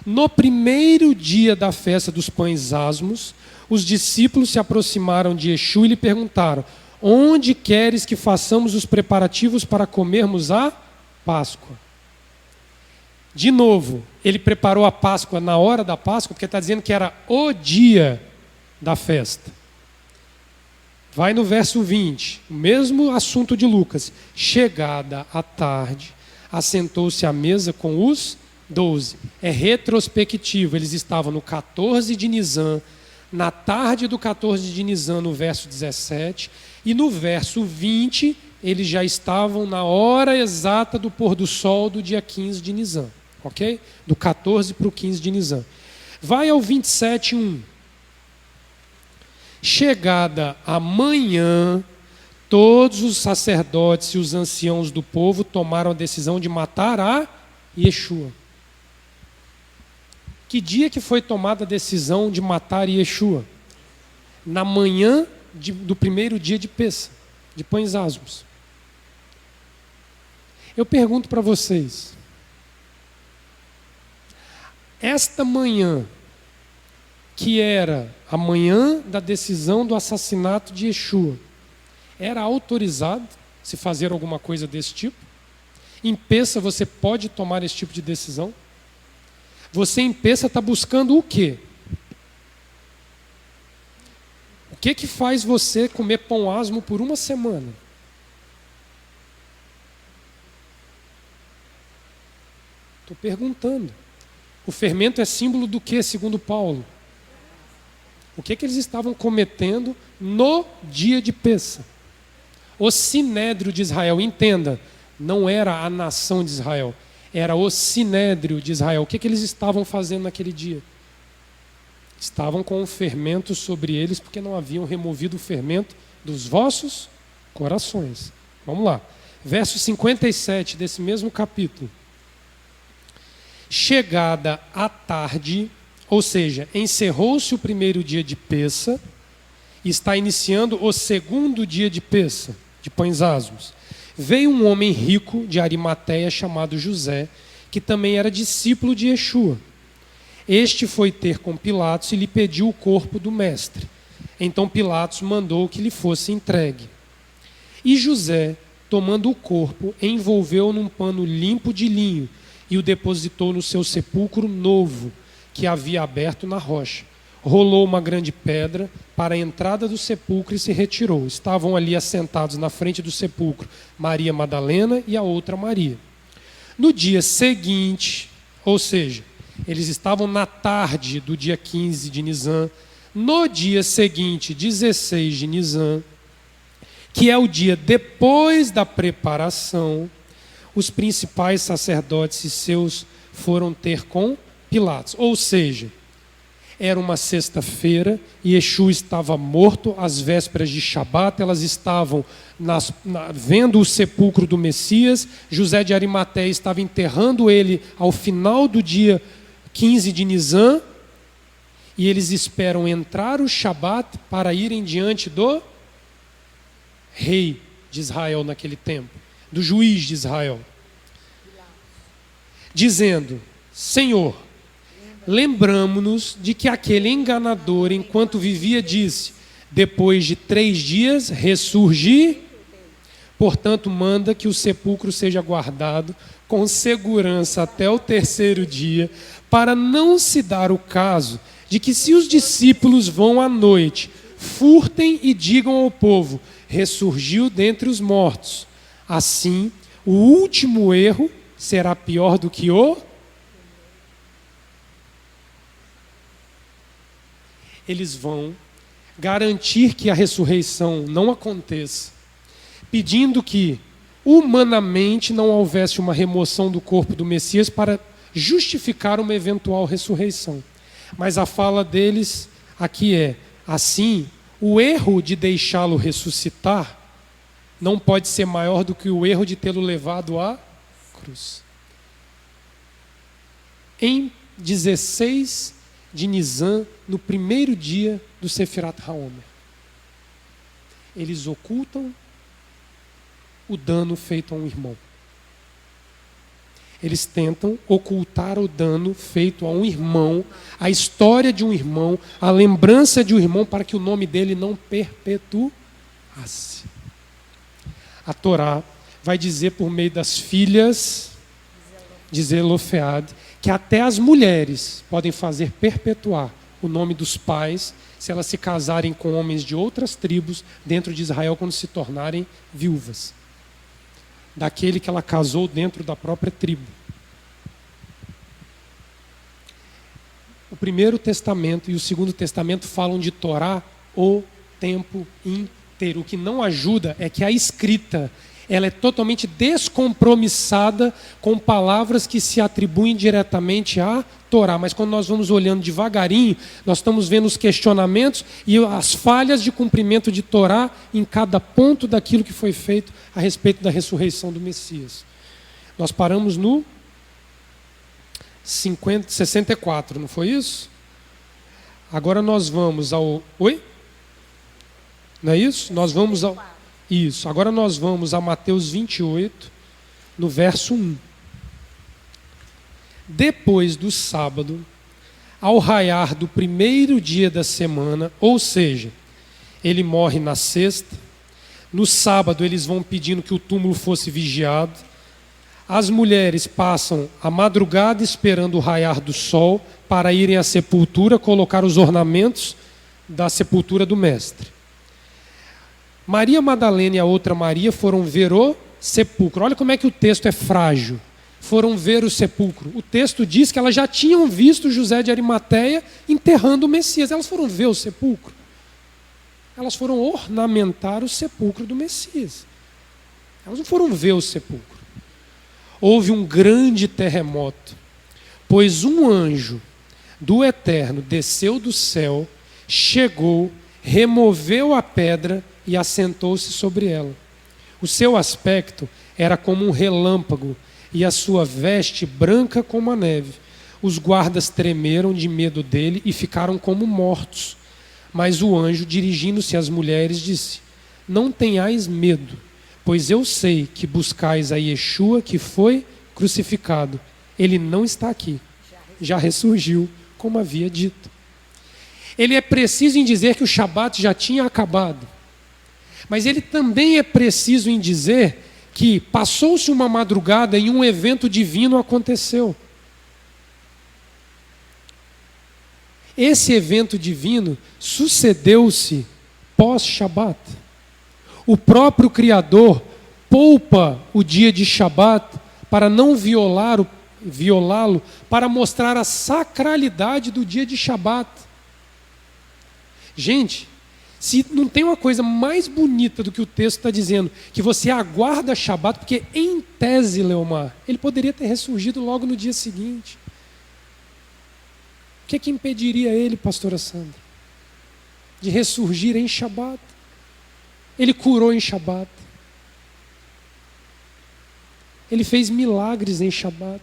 No primeiro dia da festa dos pães asmos, os discípulos se aproximaram de Yeshua e lhe perguntaram: onde queres que façamos os preparativos para comermos a Páscoa? De novo, ele preparou a Páscoa na hora da Páscoa, porque está dizendo que era o dia da festa. Vai no verso 20, o mesmo assunto de Lucas. Chegada a tarde, assentou-se à mesa com os 12. É retrospectivo, eles estavam no 14 de Nisan, na tarde do 14 de Nisan, no verso 17, e no verso 20, eles já estavam na hora exata do pôr do sol do dia 15 de Nisan, ok? Do 14 para o 15 de Nisan. Vai ao 27:1. Chegada a manhã, todos os sacerdotes e os anciãos do povo tomaram a decisão de matar a Yeshua. Que dia que foi tomada a decisão de matar Yeshua? Na manhã do primeiro dia de Pêssah, de pães asmos. Eu pergunto para vocês, esta manhã, que era a manhã da decisão do assassinato de Yeshua, era autorizado se fazer alguma coisa desse tipo? Em Pêssah você pode tomar esse tipo de decisão? Você em Pêssah está buscando o quê? O que faz você comer pão asmo por uma semana? Estou perguntando. O fermento é símbolo do que, segundo Paulo? O que eles estavam cometendo no dia de Pêssah? O sinédrio de Israel, entenda, não era a nação de Israel, era o sinédrio de Israel. O que eles estavam fazendo naquele dia? Estavam com o fermento sobre eles, porque não haviam removido o fermento dos vossos corações. Vamos lá. Verso 57 desse mesmo capítulo. Chegada a tarde, ou seja, encerrou-se o primeiro dia de Pessa, e está iniciando o segundo dia de Pessa, de Pães Asmos. Veio um homem rico de Arimateia chamado José, que também era discípulo de Yeshua. Este foi ter com Pilatos e lhe pediu o corpo do mestre. Então Pilatos mandou que lhe fosse entregue. E José, tomando o corpo, envolveu-o num pano limpo de linho e o depositou no seu sepulcro novo, que havia aberto na rocha. Rolou uma grande pedra para a entrada do sepulcro e se retirou. Estavam ali assentados na frente do sepulcro Maria Madalena e a outra Maria. No dia seguinte, ou seja, eles estavam na tarde do dia 15 de Nisan. No dia seguinte, 16 de Nisan, que é o dia depois da preparação, os principais sacerdotes e seus foram ter com Pilatos. Ou seja, era uma sexta-feira e Yeshua estava morto às vésperas de Shabat. Elas estavam vendo o sepulcro do Messias. José de Arimateia estava enterrando ele ao final do dia 15 de Nisan. E eles esperam entrar o Shabat para irem diante do rei de Israel naquele tempo, do juiz de Israel, dizendo: Senhor, lembramo-nos de que aquele enganador, enquanto vivia, disse: depois de 3 dias ressurgir. Portanto, manda que o sepulcro seja guardado com segurança até o 3º dia, para não se dar o caso de que, se os discípulos vão à noite, furtem e digam ao povo: ressurgiu dentre os mortos. Assim, o último erro será pior do que o... Eles vão garantir que a ressurreição não aconteça, pedindo que humanamente não houvesse uma remoção do corpo do Messias para justificar uma eventual ressurreição. Mas a fala deles aqui é: assim, o erro de deixá-lo ressuscitar não pode ser maior do que o erro de tê-lo levado à cruz. Em 16 de Nisan, no primeiro dia do Sefirat HaOmer, eles ocultam o dano feito a um irmão. Eles tentam ocultar o dano feito a um irmão, a história de um irmão, a lembrança de um irmão, para que o nome dele não perpetuasse. A Torá vai dizer, por meio das filhas de Zelofead, que até as mulheres podem fazer perpetuar o nome dos pais se elas se casarem com homens de outras tribos dentro de Israel, quando se tornarem viúvas daquele que ela casou dentro da própria tribo. O Primeiro Testamento e o Segundo Testamento falam de Torá o tempo inteiro. O que não ajuda é que a escrita, ela é totalmente descompromissada com palavras que se atribuem diretamente à Torá. Mas quando nós vamos olhando devagarinho, nós estamos vendo os questionamentos e as falhas de cumprimento de Torá em cada ponto daquilo que foi feito a respeito da ressurreição do Messias. Nós paramos no 64, não foi isso? Agora nós vamos ao... Oi? Não é isso? Nós vamos ao... Isso. Agora nós vamos a Mateus 28, no verso 1. Depois do sábado, ao raiar do primeiro dia da semana, ou seja, ele morre na sexta, no sábado eles vão pedindo que o túmulo fosse vigiado, as mulheres passam a madrugada esperando o raiar do sol para irem à sepultura, colocar os ornamentos da sepultura do mestre. Maria Madalena e a outra Maria foram ver o sepulcro. Olha como é que o texto é frágil. Foram ver o sepulcro. O texto diz que elas já tinham visto José de Arimateia enterrando o Messias. Elas foram ver o sepulcro. Elas foram ornamentar o sepulcro do Messias. Elas não foram ver o sepulcro. Houve um grande terremoto, pois um anjo do Eterno desceu do céu, chegou, removeu a pedra e assentou-se sobre ela. O seu aspecto era como um relâmpago e a sua veste branca como a neve. Os guardas tremeram de medo dele e ficaram como mortos. Mas o anjo, dirigindo-se às mulheres, disse: não tenhais medo, pois eu sei que buscais a Yeshua que foi crucificado. Ele não está aqui, já ressurgiu, como havia dito. Ele é preciso em dizer que o Shabat já tinha acabado. Mas ele também é preciso em dizer que passou-se uma madrugada e um evento divino aconteceu. Esse evento divino sucedeu-se pós-Shabat. O próprio Criador poupa o dia de Shabat para não violá-lo, para mostrar a sacralidade do dia de Shabat. Gente, se não tem uma coisa mais bonita do que o texto está dizendo, que você aguarda Shabat, porque em tese, Leomar, ele poderia ter ressurgido logo no dia seguinte. O que é que impediria ele, pastora Sandra, de ressurgir em Shabat? Ele curou em Shabat. Ele fez milagres em Shabat.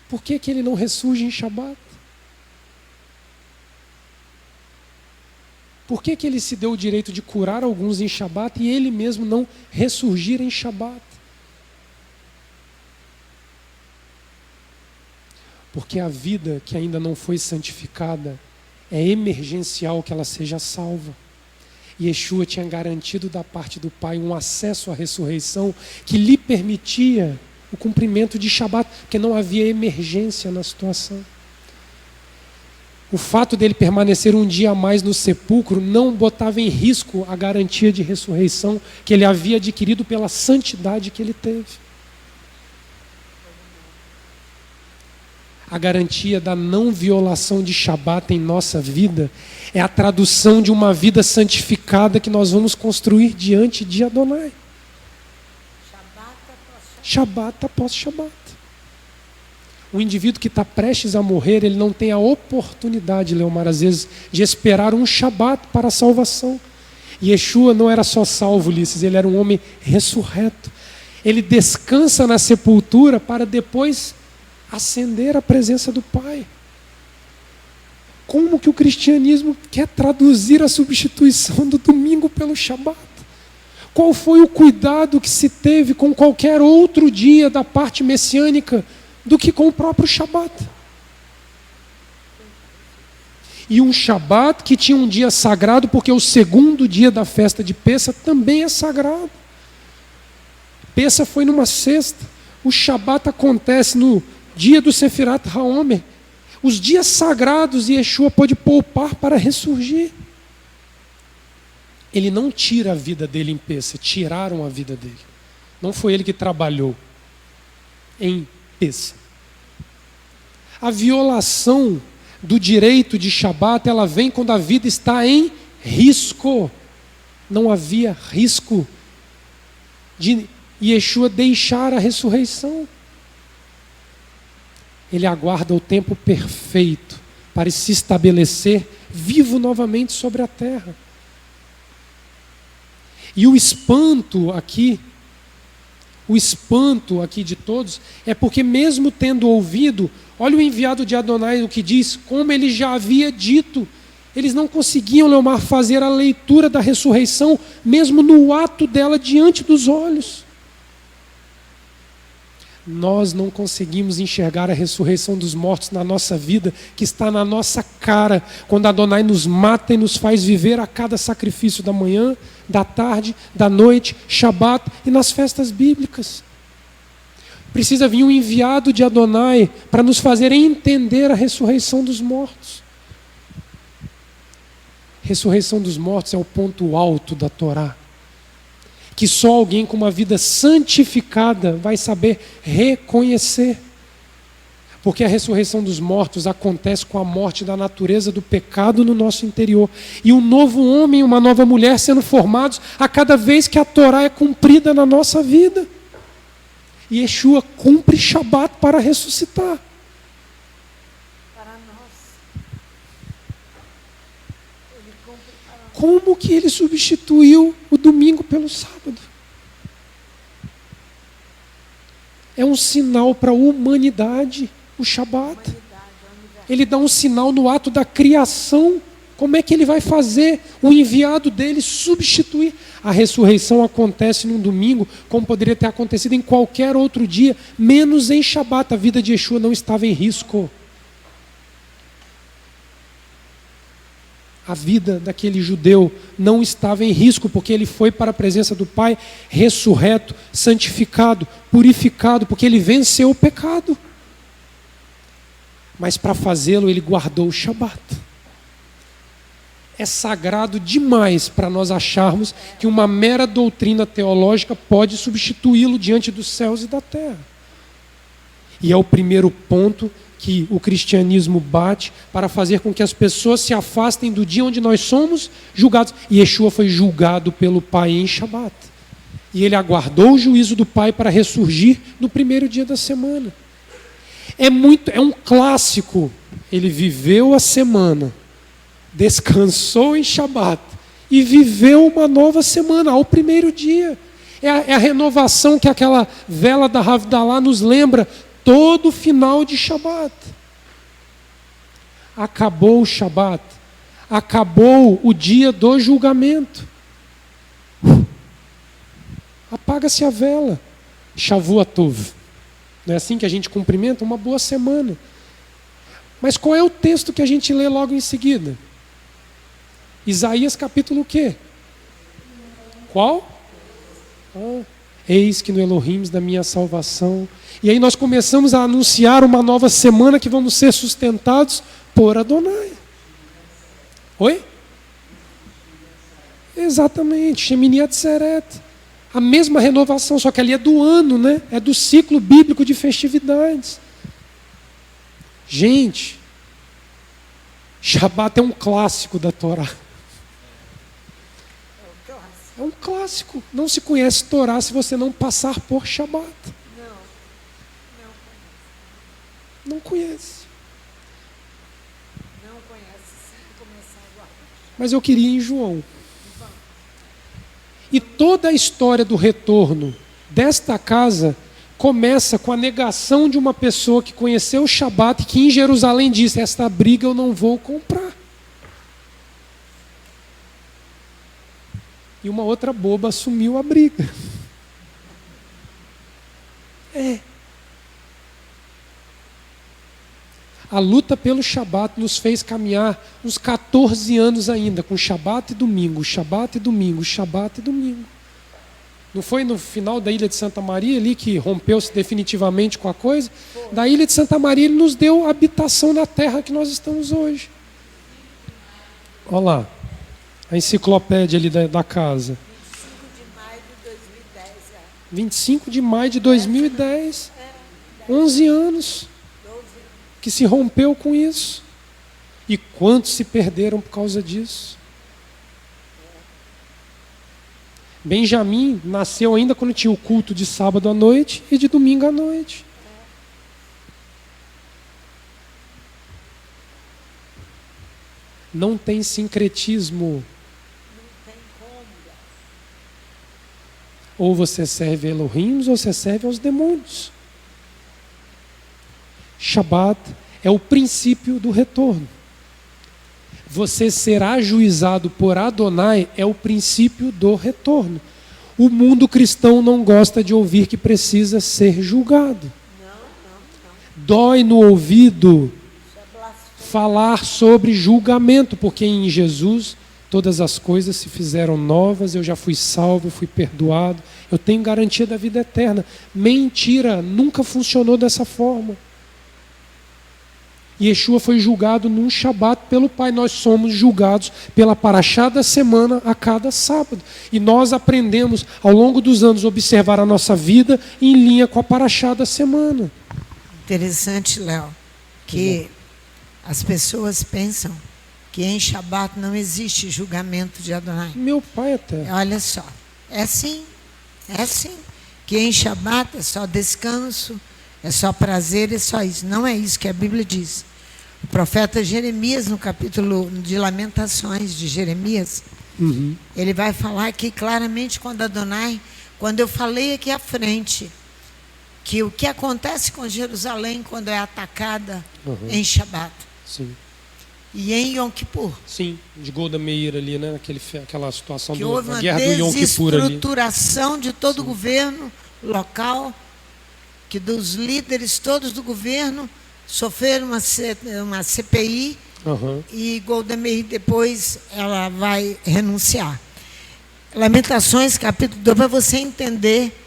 Por que ele não ressurge em Shabat? Por que ele se deu o direito de curar alguns em Shabat e ele mesmo não ressurgir em Shabat? Porque a vida que ainda não foi santificada é emergencial que ela seja salva. E Yeshua tinha garantido da parte do Pai um acesso à ressurreição que lhe permitia o cumprimento de Shabat, porque não havia emergência na situação. O fato dele permanecer um dia a mais no sepulcro não botava em risco a garantia de ressurreição que ele havia adquirido pela santidade que ele teve. A garantia da não violação de Shabat em nossa vida é a tradução de uma vida santificada que nós vamos construir diante de Adonai. Shabat após Shabat. O indivíduo que está prestes a morrer, ele não tem a oportunidade, Leomar, às vezes, de esperar um Shabat para a salvação. E Yeshua não era só salvo, Ulisses, ele era um homem ressurreto. Ele descansa na sepultura para depois ascender à presença do Pai. Como que o cristianismo quer traduzir a substituição do domingo pelo Shabat? Qual foi o cuidado que se teve com qualquer outro dia da parte messiânica do que com o próprio Shabat? E um Shabat que tinha um dia sagrado, porque o segundo dia da festa de Pessa também é sagrado. Pessa foi numa sexta. O Shabat acontece no dia do Sefirat HaOmer. Os dias sagrados Yeshua pode poupar para ressurgir. Ele não tira a vida dele em Pessa, tiraram a vida dele. Não foi ele que trabalhou em Pessa. A violação do direito de Shabat, ela vem quando a vida está em risco. Não havia risco de Yeshua deixar a ressurreição. Ele aguarda o tempo perfeito para se estabelecer vivo novamente sobre a terra. E o espanto aqui de todos, é porque mesmo tendo ouvido, olha o enviado de Adonai o que diz, como ele já havia dito, eles não conseguiam, Leomar, fazer a leitura da ressurreição, mesmo no ato dela diante dos olhos. Nós não conseguimos enxergar a ressurreição dos mortos na nossa vida, que está na nossa cara, quando Adonai nos mata e nos faz viver a cada sacrifício da manhã, da tarde, da noite, Shabat e nas festas bíblicas. Precisa vir um enviado de Adonai para nos fazer entender a ressurreição dos mortos. Ressurreição dos mortos é o ponto alto da Torá, que só alguém com uma vida santificada vai saber reconhecer. Porque a ressurreição dos mortos acontece com a morte da natureza do pecado no nosso interior. E um novo homem e uma nova mulher sendo formados a cada vez que a Torá é cumprida na nossa vida. E Yeshua cumpre Shabat para ressuscitar. como que ele substituiu o domingo pelo sábado? É um sinal para a humanidade, o Shabat. Ele dá um sinal no ato da criação. Como é que ele vai fazer o enviado dele substituir? A ressurreição acontece num domingo, como poderia ter acontecido em qualquer outro dia, menos em Shabat. A vida de Yeshua não estava em risco. A vida daquele judeu não estava em risco, porque ele foi para a presença do Pai ressurreto, santificado, purificado, porque ele venceu o pecado. Mas para fazê-lo, ele guardou o Shabat. É sagrado demais para nós acharmos que uma mera doutrina teológica pode substituí-lo diante dos céus e da terra. E é o primeiro ponto que o cristianismo bate para fazer com que as pessoas se afastem do dia onde nós somos julgados. E Yeshua foi julgado pelo Pai em Shabat. E ele aguardou o juízo do Pai para ressurgir no primeiro dia da semana. É um clássico. Ele viveu a semana, descansou em Shabat e viveu uma nova semana ao primeiro dia. É a renovação que aquela vela da Havdalah nos lembra todo final de Shabat. Acabou o Shabat, acabou o dia do julgamento. Apaga-se a vela. Shavuatov. Não é assim que a gente cumprimenta? Uma boa semana. Mas qual é o texto que a gente lê logo em seguida? Isaías capítulo o quê? Qual? Eis que no Elohim da minha salvação. E aí nós começamos a anunciar uma nova semana que vamos ser sustentados por Adonai. Oi? Exatamente, Shemini Atzeret. A mesma renovação, só que ali é do ano, né? É do ciclo bíblico de festividades. Gente, Shabat é um clássico da Torá. É um clássico. Não se conhece Torá se você não passar por Shabat. Não conhece. Não conhece sem começar a guardar. Mas eu queria ir em João. E toda a história do retorno desta casa começa com a negação de uma pessoa que conheceu o Shabat e que em Jerusalém disse: esta briga eu não vou comprar. E uma outra boba assumiu a briga. A luta pelo Shabat nos fez caminhar uns 14 anos ainda, com Shabat e domingo, Shabat e domingo, Shabat e domingo. Não foi no final da Ilha de Santa Maria ali que rompeu-se definitivamente com a coisa? Da Ilha de Santa Maria ele nos deu habitação na terra que nós estamos hoje. Olha lá, a enciclopédia ali da casa. 25 de maio de 2010. 11 anos que se rompeu com isso. E quantos se perderam por causa disso? Benjamim nasceu ainda quando tinha o culto de sábado à noite e de domingo à noite. Não tem sincretismo. Ou você serve a Elohim ou você serve aos demônios. Shabat é o princípio do retorno. Você será ajuizado por Adonai é o princípio do retorno. O mundo cristão não gosta de ouvir que precisa ser julgado. Dói no ouvido falar sobre julgamento, porque em Jesus todas as coisas se fizeram novas, eu já fui salvo, fui perdoado, eu tenho garantia da vida eterna. Mentira, nunca funcionou dessa forma. Yeshua foi julgado num Shabat pelo Pai. Nós somos julgados pela paraxá da semana a cada sábado. E nós aprendemos ao longo dos anos a observar a nossa vida em linha com a paraxá da semana. Interessante, Léo, que as pessoas pensam que em Shabat não existe julgamento de Adonai. Meu pai até. Olha só, é assim, que em Shabat é só descanso, é só prazer, é só isso. Não é isso que a Bíblia diz. O profeta Jeremias, no capítulo de Lamentações de Jeremias, Ele vai falar aqui claramente quando Adonai, quando eu falei aqui à frente, que o que acontece com Jerusalém quando é atacada em Shabat. Sim. E em Yom Kippur. Sim, de Golda Meir ali, né? Aquela situação que houve da uma guerra do Yom Kippur ali. desestruturação de todo o governo local, que dos líderes todos do governo sofreram uma CPI e Golda Meir depois ela vai renunciar. Lamentações, capítulo 2, para você entender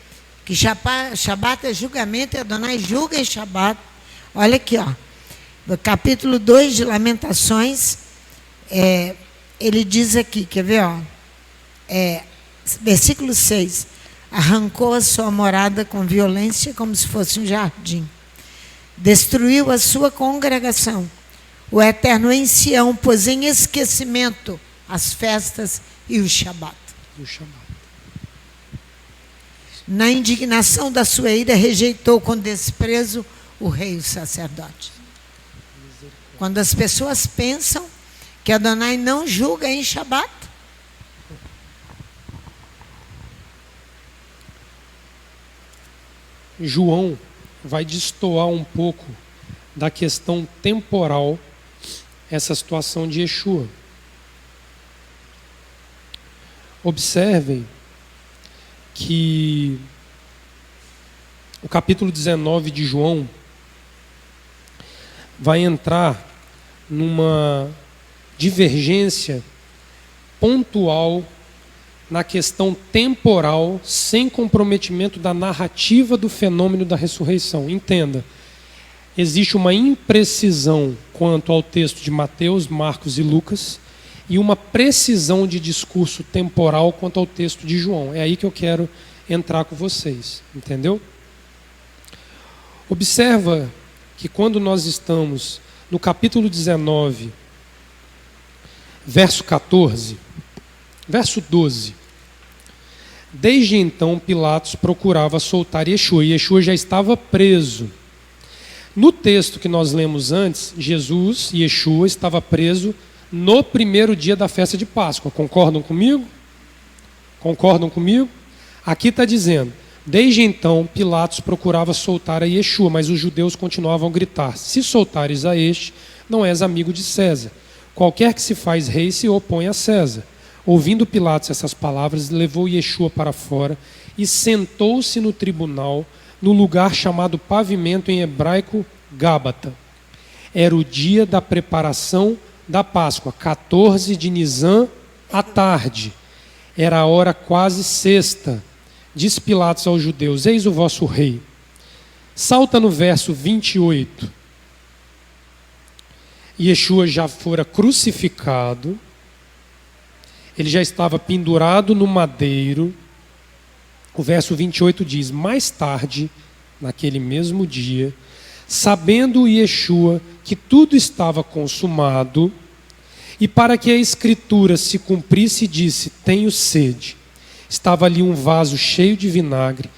que Shabat é julgamento e Adonai julga em Shabat. Olha aqui, ó. No capítulo 2 de Lamentações, ele diz aqui, quer ver, ó? Versículo 6. Arrancou a sua morada com violência como se fosse um jardim. Destruiu a sua congregação. O Eterno em Sião pôs em esquecimento as festas e o Shabat. Na indignação da sua ira, rejeitou com desprezo o rei e o sacerdote. Quando as pessoas pensam que Adonai não julga em Shabat, João vai destoar um pouco da questão temporal essa situação de Yeshua. Observem que o capítulo 19 de João vai entrar numa divergência pontual na questão temporal, sem comprometimento da narrativa do fenômeno da ressurreição. Entenda, existe uma imprecisão quanto ao texto de Mateus, Marcos e Lucas, e uma precisão de discurso temporal quanto ao texto de João. É aí que eu quero entrar com vocês, entendeu? Observa que quando nós estamos no capítulo 19, verso 14, verso 12, desde então Pilatos procurava soltar Yeshua, e Yeshua já estava preso. No texto que nós lemos antes, Jesus, Yeshua, estava preso no primeiro dia da festa de Páscoa. Concordam comigo? Concordam comigo? Aqui está dizendo, desde então Pilatos procurava soltar a Yeshua, mas os judeus continuavam a gritar, se soltares a este, não és amigo de César. Qualquer que se faz rei se opõe a César. Ouvindo Pilatos essas palavras, levou Yeshua para fora e sentou-se no tribunal, no lugar chamado pavimento em hebraico, Gábata. Era o dia da preparação da Páscoa, 14 de Nisan, à tarde. Era a hora quase sexta. Diz Pilatos aos judeus, eis o vosso rei. Salta no verso 28. Yeshua já fora crucificado. Ele já estava pendurado no madeiro. O verso 28 diz, mais tarde, naquele mesmo dia, sabendo Yeshua que tudo estava consumado, e para que a escritura se cumprisse, disse, tenho sede. Estava ali um vaso cheio de vinagre,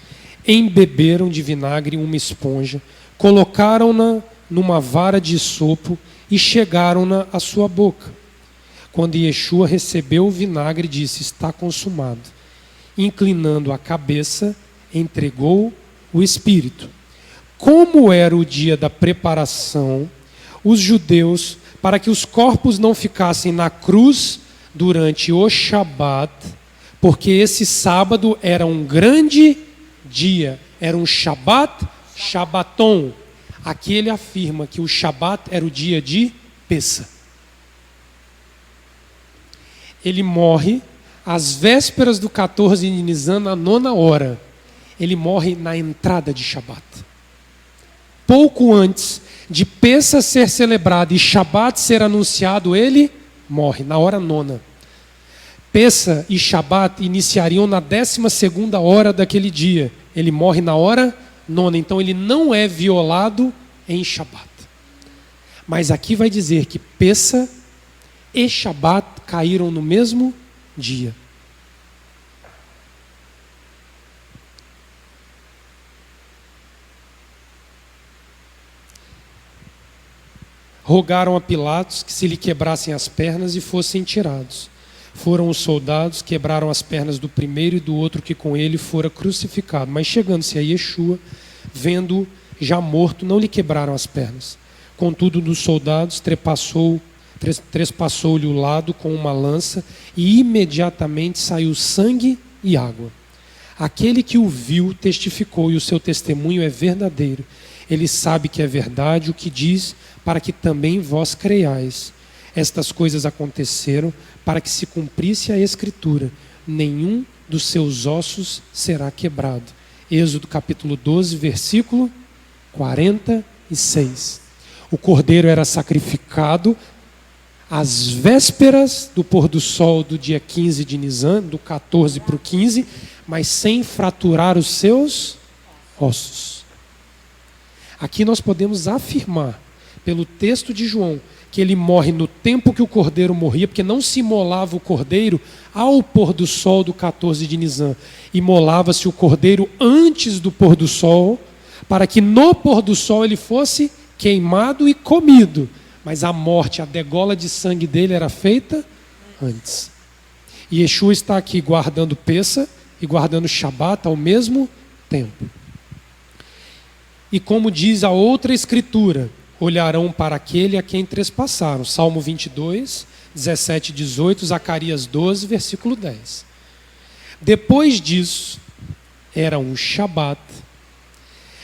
embeberam de vinagre uma esponja, colocaram-na numa vara de sopo e chegaram-na à sua boca. Quando Yeshua recebeu o vinagre, disse, está consumado. Inclinando a cabeça, entregou o Espírito. Como era o dia da preparação, os judeus, para que os corpos não ficassem na cruz durante o Shabat, porque esse sábado era um grande dia, era um Shabat, Shabaton. Aqui ele afirma que o Shabat era o dia de Pessa. Ele morre às vésperas do 14 de Nisan, na 9ª hora. Ele morre na entrada de Shabat. Pouco antes de Pessa ser celebrado e Shabat ser anunciado, ele morre na hora 9ª. Pessa e Shabat iniciariam na 12ª hora daquele dia. Ele morre na hora 9ª. Então ele não é violado em Shabat. Mas aqui vai dizer que Pessa e Shabat caíram no mesmo dia. Rogaram a Pilatos que se lhe quebrassem as pernas e fossem tirados. foram os soldados, quebraram as pernas do primeiro e do outro que com ele fora crucificado. Mas chegando-se a Yeshua, vendo-o já morto, não lhe quebraram as pernas. Contudo, um dos soldados trespassou-lhe o lado com uma lança e imediatamente saiu sangue e água. Aquele que o viu testificou e o seu testemunho é verdadeiro. Ele sabe que é verdade o que diz, para que também vós creiais. Estas coisas aconteceram para que se cumprisse a Escritura. Nenhum dos seus ossos será quebrado. Êxodo capítulo 12, versículo 46. O cordeiro era sacrificado às vésperas do pôr do sol do dia 15 de Nisan, do 14 para o 15, mas sem fraturar os seus ossos. Aqui nós podemos afirmar, pelo texto de João, que ele morre no tempo que o cordeiro morria, porque não se imolava o cordeiro ao pôr do sol do 14 de Nisan. Imolava-se o cordeiro antes do pôr do sol, para que no pôr do sol ele fosse queimado e comido. Mas a morte, a degola de sangue dele era feita antes. E Yeshua está aqui guardando Pessa e guardando Shabat ao mesmo tempo. E como diz a outra escritura, olharão para aquele a quem trespassaram. Salmo 22, 17 e 18, Zacarias 12, versículo 10. Depois disso, era um Shabat.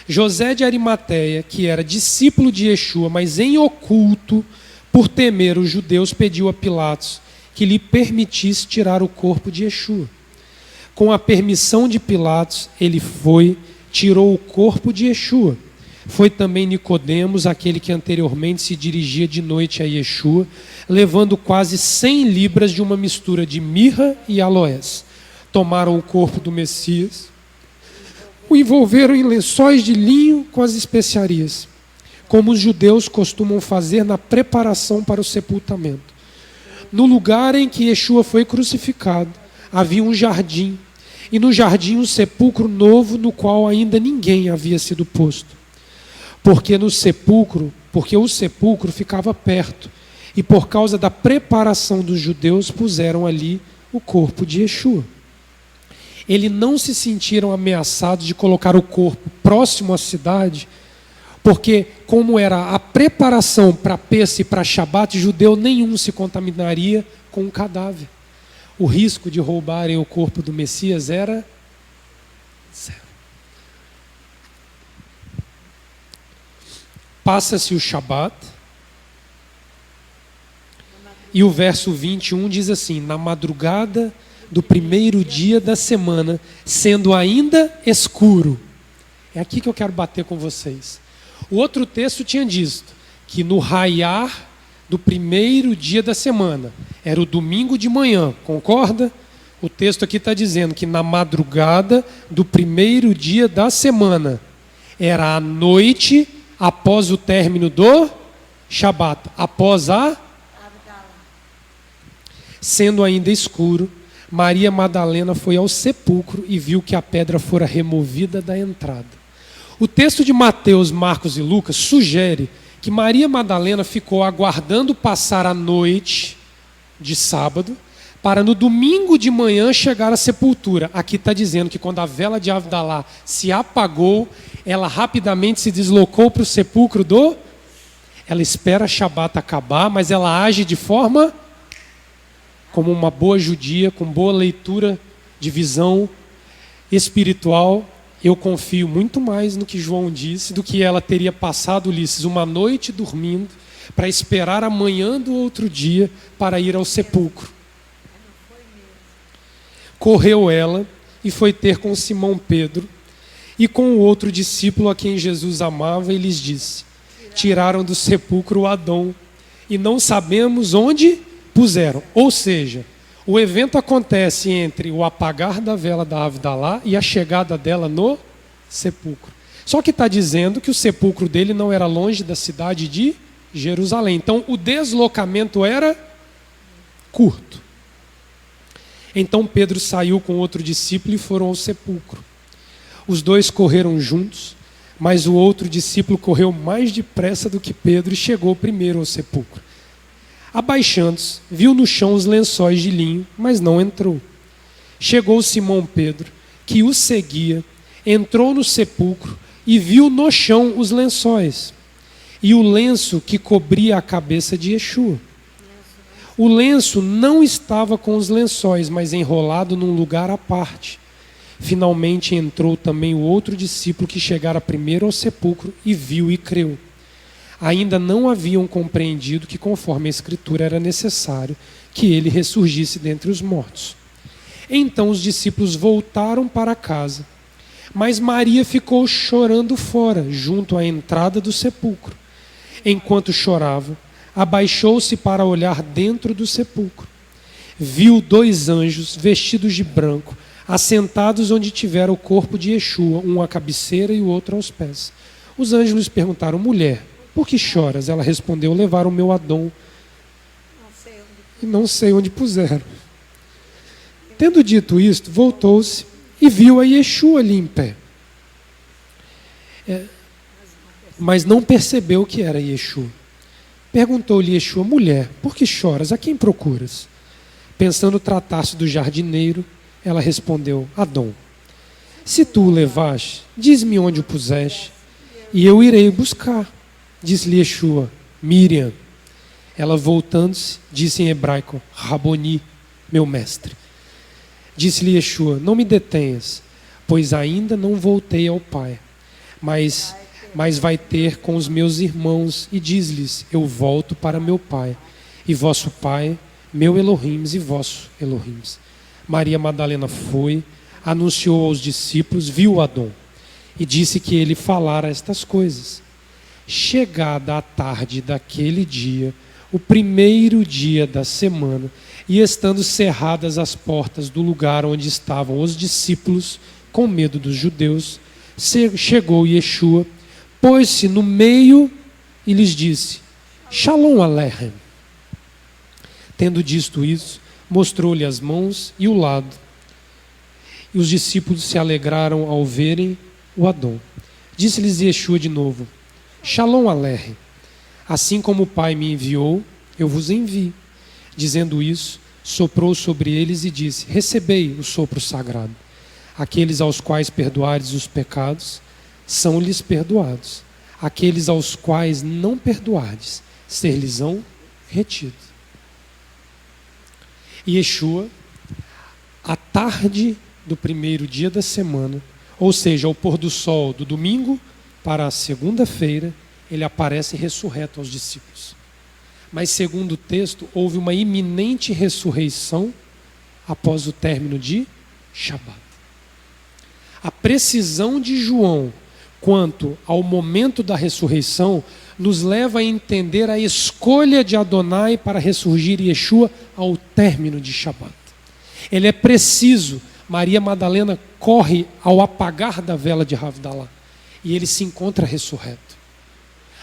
José de Arimateia, que era discípulo de Yeshua, mas em oculto, por temer os judeus, pediu a Pilatos que lhe permitisse tirar o corpo de Yeshua. Com a permissão de Pilatos, ele foi, tirou o corpo de Yeshua. Foi também Nicodemos, aquele que anteriormente se dirigia de noite a Yeshua, levando quase 100 libras de uma mistura de mirra e aloés. Tomaram o corpo do Messias, o envolveram em lençóis de linho com as especiarias, como os judeus costumam fazer na preparação para o sepultamento. No lugar em que Yeshua foi crucificado, havia um jardim, e no jardim um sepulcro novo, no qual ainda ninguém havia sido posto. Porque o sepulcro ficava perto, e por causa da preparação dos judeus, puseram ali o corpo de Yeshua. Eles não se sentiram ameaçados de colocar o corpo próximo à cidade, porque como era a preparação para Pessa e para Shabat, judeu nenhum se contaminaria com um cadáver. O risco de roubarem o corpo do Messias era zero. Passa-se o Shabat, e o verso 21 diz assim: na madrugada do primeiro dia da semana, sendo ainda escuro. É aqui que eu quero bater com vocês. O outro texto tinha dito que no raiar do primeiro dia da semana, era o domingo de manhã, concorda? O texto aqui está dizendo que na madrugada do primeiro dia da semana, era a noite após o término do Shabat, após a... Sendo ainda escuro, Maria Madalena foi ao sepulcro e viu que a pedra fora removida da entrada. O texto de Mateus, Marcos e Lucas sugere que Maria Madalena ficou aguardando passar a noite de sábado, para no domingo de manhã chegar à sepultura. Aqui está dizendo que quando a vela de Avdalá se apagou, ela rapidamente se deslocou para o sepulcro do... Ela espera Shabat acabar, mas ela age de forma como uma boa judia, com boa leitura de visão espiritual. Eu confio muito mais no que João disse do que ela teria passado, Ulisses, uma noite dormindo para esperar amanhã do outro dia para ir ao sepulcro. Correu ela e foi ter com Simão Pedro e com o outro discípulo a quem Jesus amava e lhes disse: tiraram do sepulcro o Adão e não sabemos onde puseram. Ou seja, o evento acontece entre o apagar da vela da Avdalá e a chegada dela no sepulcro. Só que está dizendo que o sepulcro dele não era longe da cidade de Jerusalém. Então o deslocamento era curto. Então Pedro saiu com outro discípulo e foram ao sepulcro. Os dois correram juntos, mas o outro discípulo correu mais depressa do que Pedro e chegou primeiro ao sepulcro. Abaixando-se, viu no chão os lençóis de linho, mas não entrou. Chegou Simão Pedro, que o seguia, entrou no sepulcro e viu no chão os lençóis e o lenço que cobria a cabeça de Yeshua. O lenço não estava com os lençóis, mas enrolado num lugar à parte. Finalmente entrou também o outro discípulo que chegara primeiro ao sepulcro e viu e creu. Ainda não haviam compreendido que, conforme a Escritura, era necessário que ele ressurgisse dentre os mortos. Então os discípulos voltaram para casa, mas Maria ficou chorando fora, junto à entrada do sepulcro. Enquanto chorava, abaixou-se para olhar dentro do sepulcro. Viu 2 anjos vestidos de branco, assentados onde tivera o corpo de Yeshua, um à cabeceira e o outro aos pés. Os anjos lhes perguntaram: mulher, por que choras? Ela respondeu: levaram o meu Adão e não sei onde puseram. Tendo dito isto, voltou-se e viu a Yeshua ali em pé. Mas não percebeu que era Yeshua. Perguntou-lhe Yeshua: mulher, por que choras? A quem procuras? Pensando tratar-se do jardineiro, ela respondeu: Adão, se tu o levaste, diz-me onde o puseste, e eu irei buscar. Disse-lhe Yeshua: Miriam. Ela, voltando-se, disse em hebraico: Raboni, meu mestre. Disse-lhe Yeshua: não me detenhas, pois ainda não voltei ao Pai, mas vai ter com os meus irmãos, e diz-lhes: eu volto para meu Pai, e vosso Pai, meu Elohim, e vosso Elohim. Maria Madalena foi, anunciou aos discípulos, viu Adão, e disse que ele falara estas coisas. Chegada a tarde daquele dia, o primeiro dia da semana, e estando cerradas as portas do lugar onde estavam os discípulos, com medo dos judeus, chegou Yeshua, pôs-se no meio e lhes disse: Shalom Aleichem. Tendo dito isso, mostrou-lhe as mãos e o lado. E os discípulos se alegraram ao verem o Adão. Disse-lhes Yeshua de novo: Shalom Aleichem. Assim como o Pai me enviou, eu vos envio. Dizendo isso, soprou sobre eles e disse: recebei o sopro sagrado. Aqueles aos quais perdoares os pecados, são-lhes perdoados. Aqueles aos quais não perdoardes, ser-lhes-ão retidos. E Yeshua, à tarde do primeiro dia da semana, ou seja, ao pôr do sol do domingo para a segunda-feira, ele aparece ressurreto aos discípulos. Mas, segundo o texto, houve uma iminente ressurreição após o término de Shabat. A precisão de João quanto ao momento da ressurreição nos leva a entender a escolha de Adonai para ressurgir Yeshua ao término de Shabat. Ele é preciso. Maria Madalena corre ao apagar da vela de Havdalah e ele se encontra ressurreto.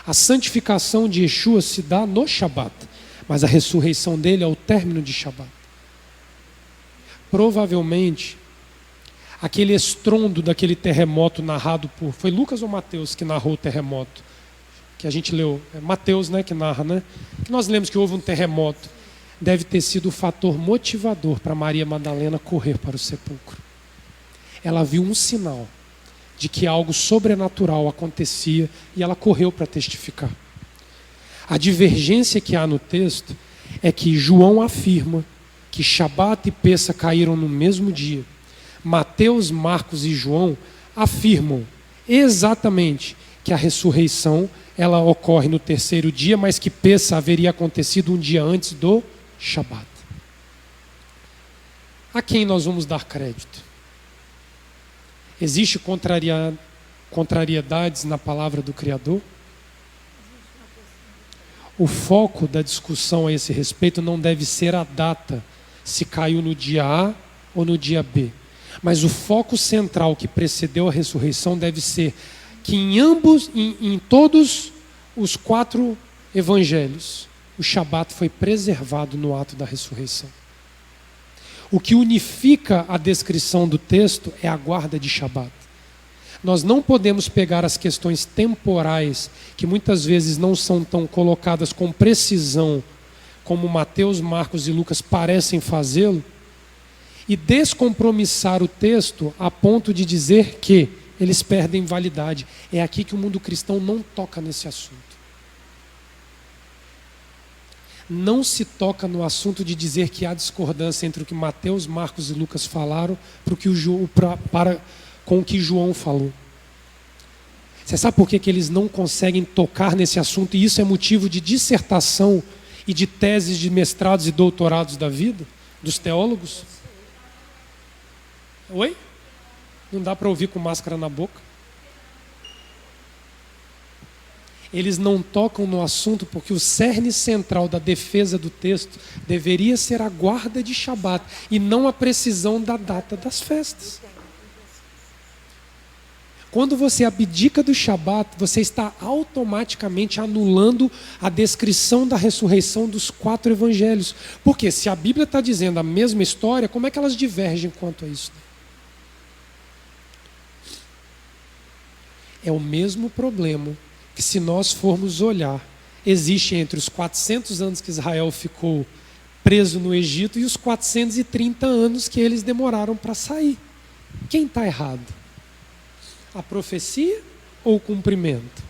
A santificação de Yeshua se dá no Shabat, mas a ressurreição dele é ao término de Shabat. Provavelmente, aquele estrondo daquele terremoto narrado por... Foi Lucas ou Mateus que narrou o terremoto? Que a gente leu. É Mateus, né, que narra, né? Que nós lemos que houve um terremoto. Deve ter sido o fator motivador para Maria Madalena correr para o sepulcro. Ela viu um sinal de que algo sobrenatural acontecia e ela correu para testificar. A divergência que há no texto é que João afirma que Shabat e Pessa caíram no mesmo dia. Mateus, Marcos e João afirmam exatamente que a ressurreição ela ocorre no terceiro dia, mas que Pessa haveria acontecido um dia antes do Shabat. A quem nós vamos dar crédito? Existe contrariedades na palavra do Criador? O foco da discussão a esse respeito não deve ser a data, se caiu no dia A ou no dia B. Mas o foco central que precedeu a ressurreição deve ser que em todos os 4 evangelhos, o Shabat foi preservado no ato da ressurreição. O que unifica a descrição do texto é a guarda de Shabat. Nós não podemos pegar as questões temporais, que muitas vezes não são tão colocadas com precisão como Mateus, Marcos e Lucas parecem fazê-lo, e descompromissar o texto a ponto de dizer que eles perdem validade. É aqui que o mundo cristão não toca nesse assunto. Não se toca no assunto de dizer que há discordância entre o que Mateus, Marcos e Lucas falaram com o que João falou. Você sabe por que eles não conseguem tocar nesse assunto? E isso é motivo de dissertação e de teses de mestrados e doutorados da vida, dos teólogos? Oi? Não dá para ouvir com máscara na boca? Eles não tocam no assunto porque o cerne central da defesa do texto deveria ser a guarda de Shabat e não a precisão da data das festas. Quando você abdica do Shabat, você está automaticamente anulando a descrição da ressurreição dos 4 evangelhos. Porque se a Bíblia está dizendo a mesma história, como é que elas divergem quanto a isso? É o mesmo problema que, se nós formos olhar, existe entre os 400 anos que Israel ficou preso no Egito e os 430 anos que eles demoraram para sair. Quem está errado? A profecia ou o cumprimento?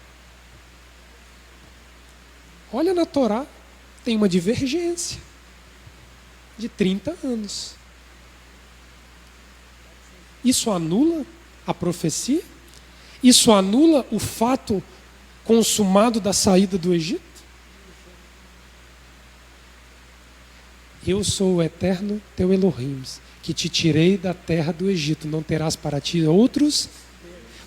Olha na Torá, tem uma divergência de 30 anos. Isso anula a profecia? Isso anula o fato consumado da saída do Egito? Eu sou o eterno teu Elohim, que te tirei da terra do Egito, não terás para ti outros.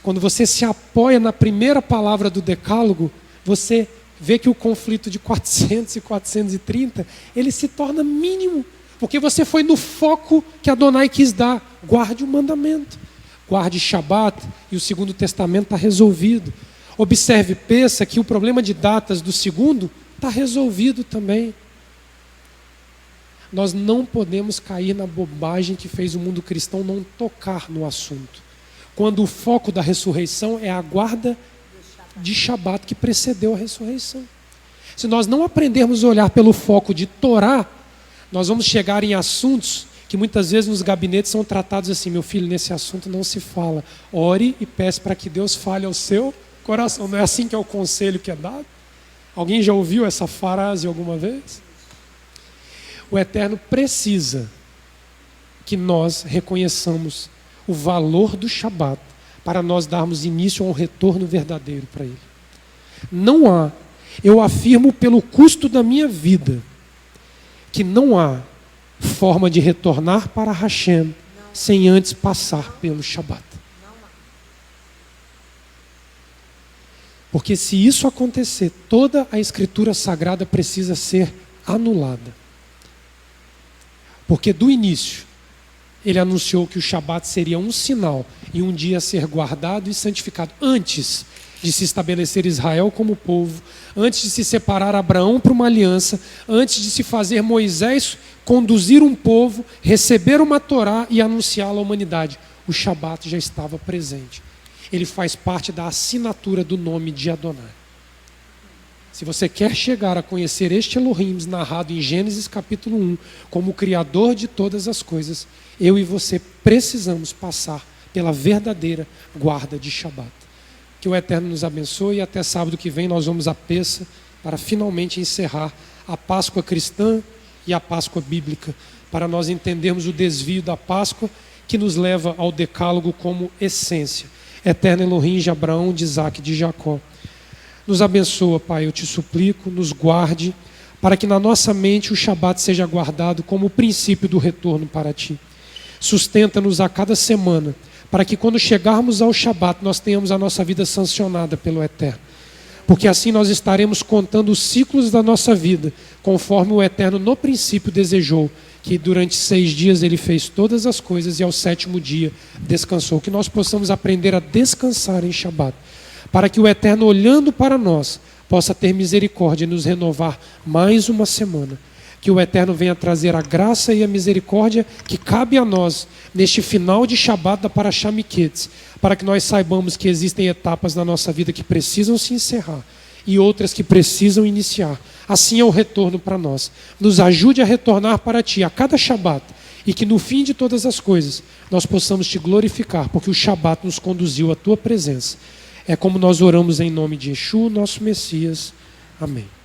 Quando você se apoia na primeira palavra do Decálogo, você vê que o conflito de 400 e 430, ele se torna mínimo, porque você foi no foco que Adonai quis dar. Guarde o mandamento, guarde Shabat, e o Segundo Testamento está resolvido. Observe, pensa que o problema de datas do segundo está resolvido também. Nós não podemos cair na bobagem que fez o mundo cristão não tocar no assunto, quando o foco da ressurreição é a guarda de Shabat que precedeu a ressurreição. Se nós não aprendermos a olhar pelo foco de Torá, nós vamos chegar em assuntos que muitas vezes nos gabinetes são tratados assim: meu filho, nesse assunto não se fala. Ore e peça para que Deus fale ao seu coração. Não é assim que é o conselho que é dado? Alguém já ouviu essa frase alguma vez? O Eterno precisa que nós reconheçamos o valor do Shabat para nós darmos início a um retorno verdadeiro para Ele. Não há, eu afirmo pelo custo da minha vida, que não há forma de retornar para Hashem sem antes passar pelo Shabat. Porque se isso acontecer, toda a Escritura Sagrada precisa ser anulada. Porque do início, ele anunciou que o Shabat seria um sinal e um dia a ser guardado e santificado. Antes de se estabelecer Israel como povo, antes de se separar Abraão para uma aliança, antes de se fazer Moisés conduzir um povo, receber uma Torá e anunciá-la à humanidade, o Shabat já estava presente. Ele faz parte da assinatura do nome de Adonai. Se você quer chegar a conhecer este Elohim narrado em Gênesis capítulo 1 como o Criador de todas as coisas, eu e você precisamos passar pela verdadeira guarda de Shabat. Que o Eterno nos abençoe, e até sábado que vem nós vamos à peça para finalmente encerrar a Páscoa cristã e a Páscoa bíblica, para nós entendermos o desvio da Páscoa que nos leva ao Decálogo como essência. Eterno Elohim de Abraão, de Isaac e de Jacó. Nos abençoa, Pai, eu te suplico, nos guarde, para que na nossa mente o Shabat seja guardado como o princípio do retorno para Ti. Sustenta-nos a cada semana, para que quando chegarmos ao Shabat, nós tenhamos a nossa vida sancionada pelo Eterno. Porque assim nós estaremos contando os ciclos da nossa vida, conforme o Eterno no princípio desejou, que durante 6 dias Ele fez todas as coisas e ao 7º dia descansou. Que nós possamos aprender a descansar em Shabat, para que o Eterno, olhando para nós, possa ter misericórdia e nos renovar mais uma semana. Que o Eterno venha trazer a graça e a misericórdia que cabe a nós neste final de Shabat da Parashá Miketz, para que nós saibamos que existem etapas na nossa vida que precisam se encerrar e outras que precisam iniciar, assim é o retorno para nós. Nos ajude a retornar para Ti a cada Shabat, e que no fim de todas as coisas nós possamos Te glorificar, porque o Shabat nos conduziu à Tua presença. É como nós oramos em nome de Yeshua, nosso Messias. Amém.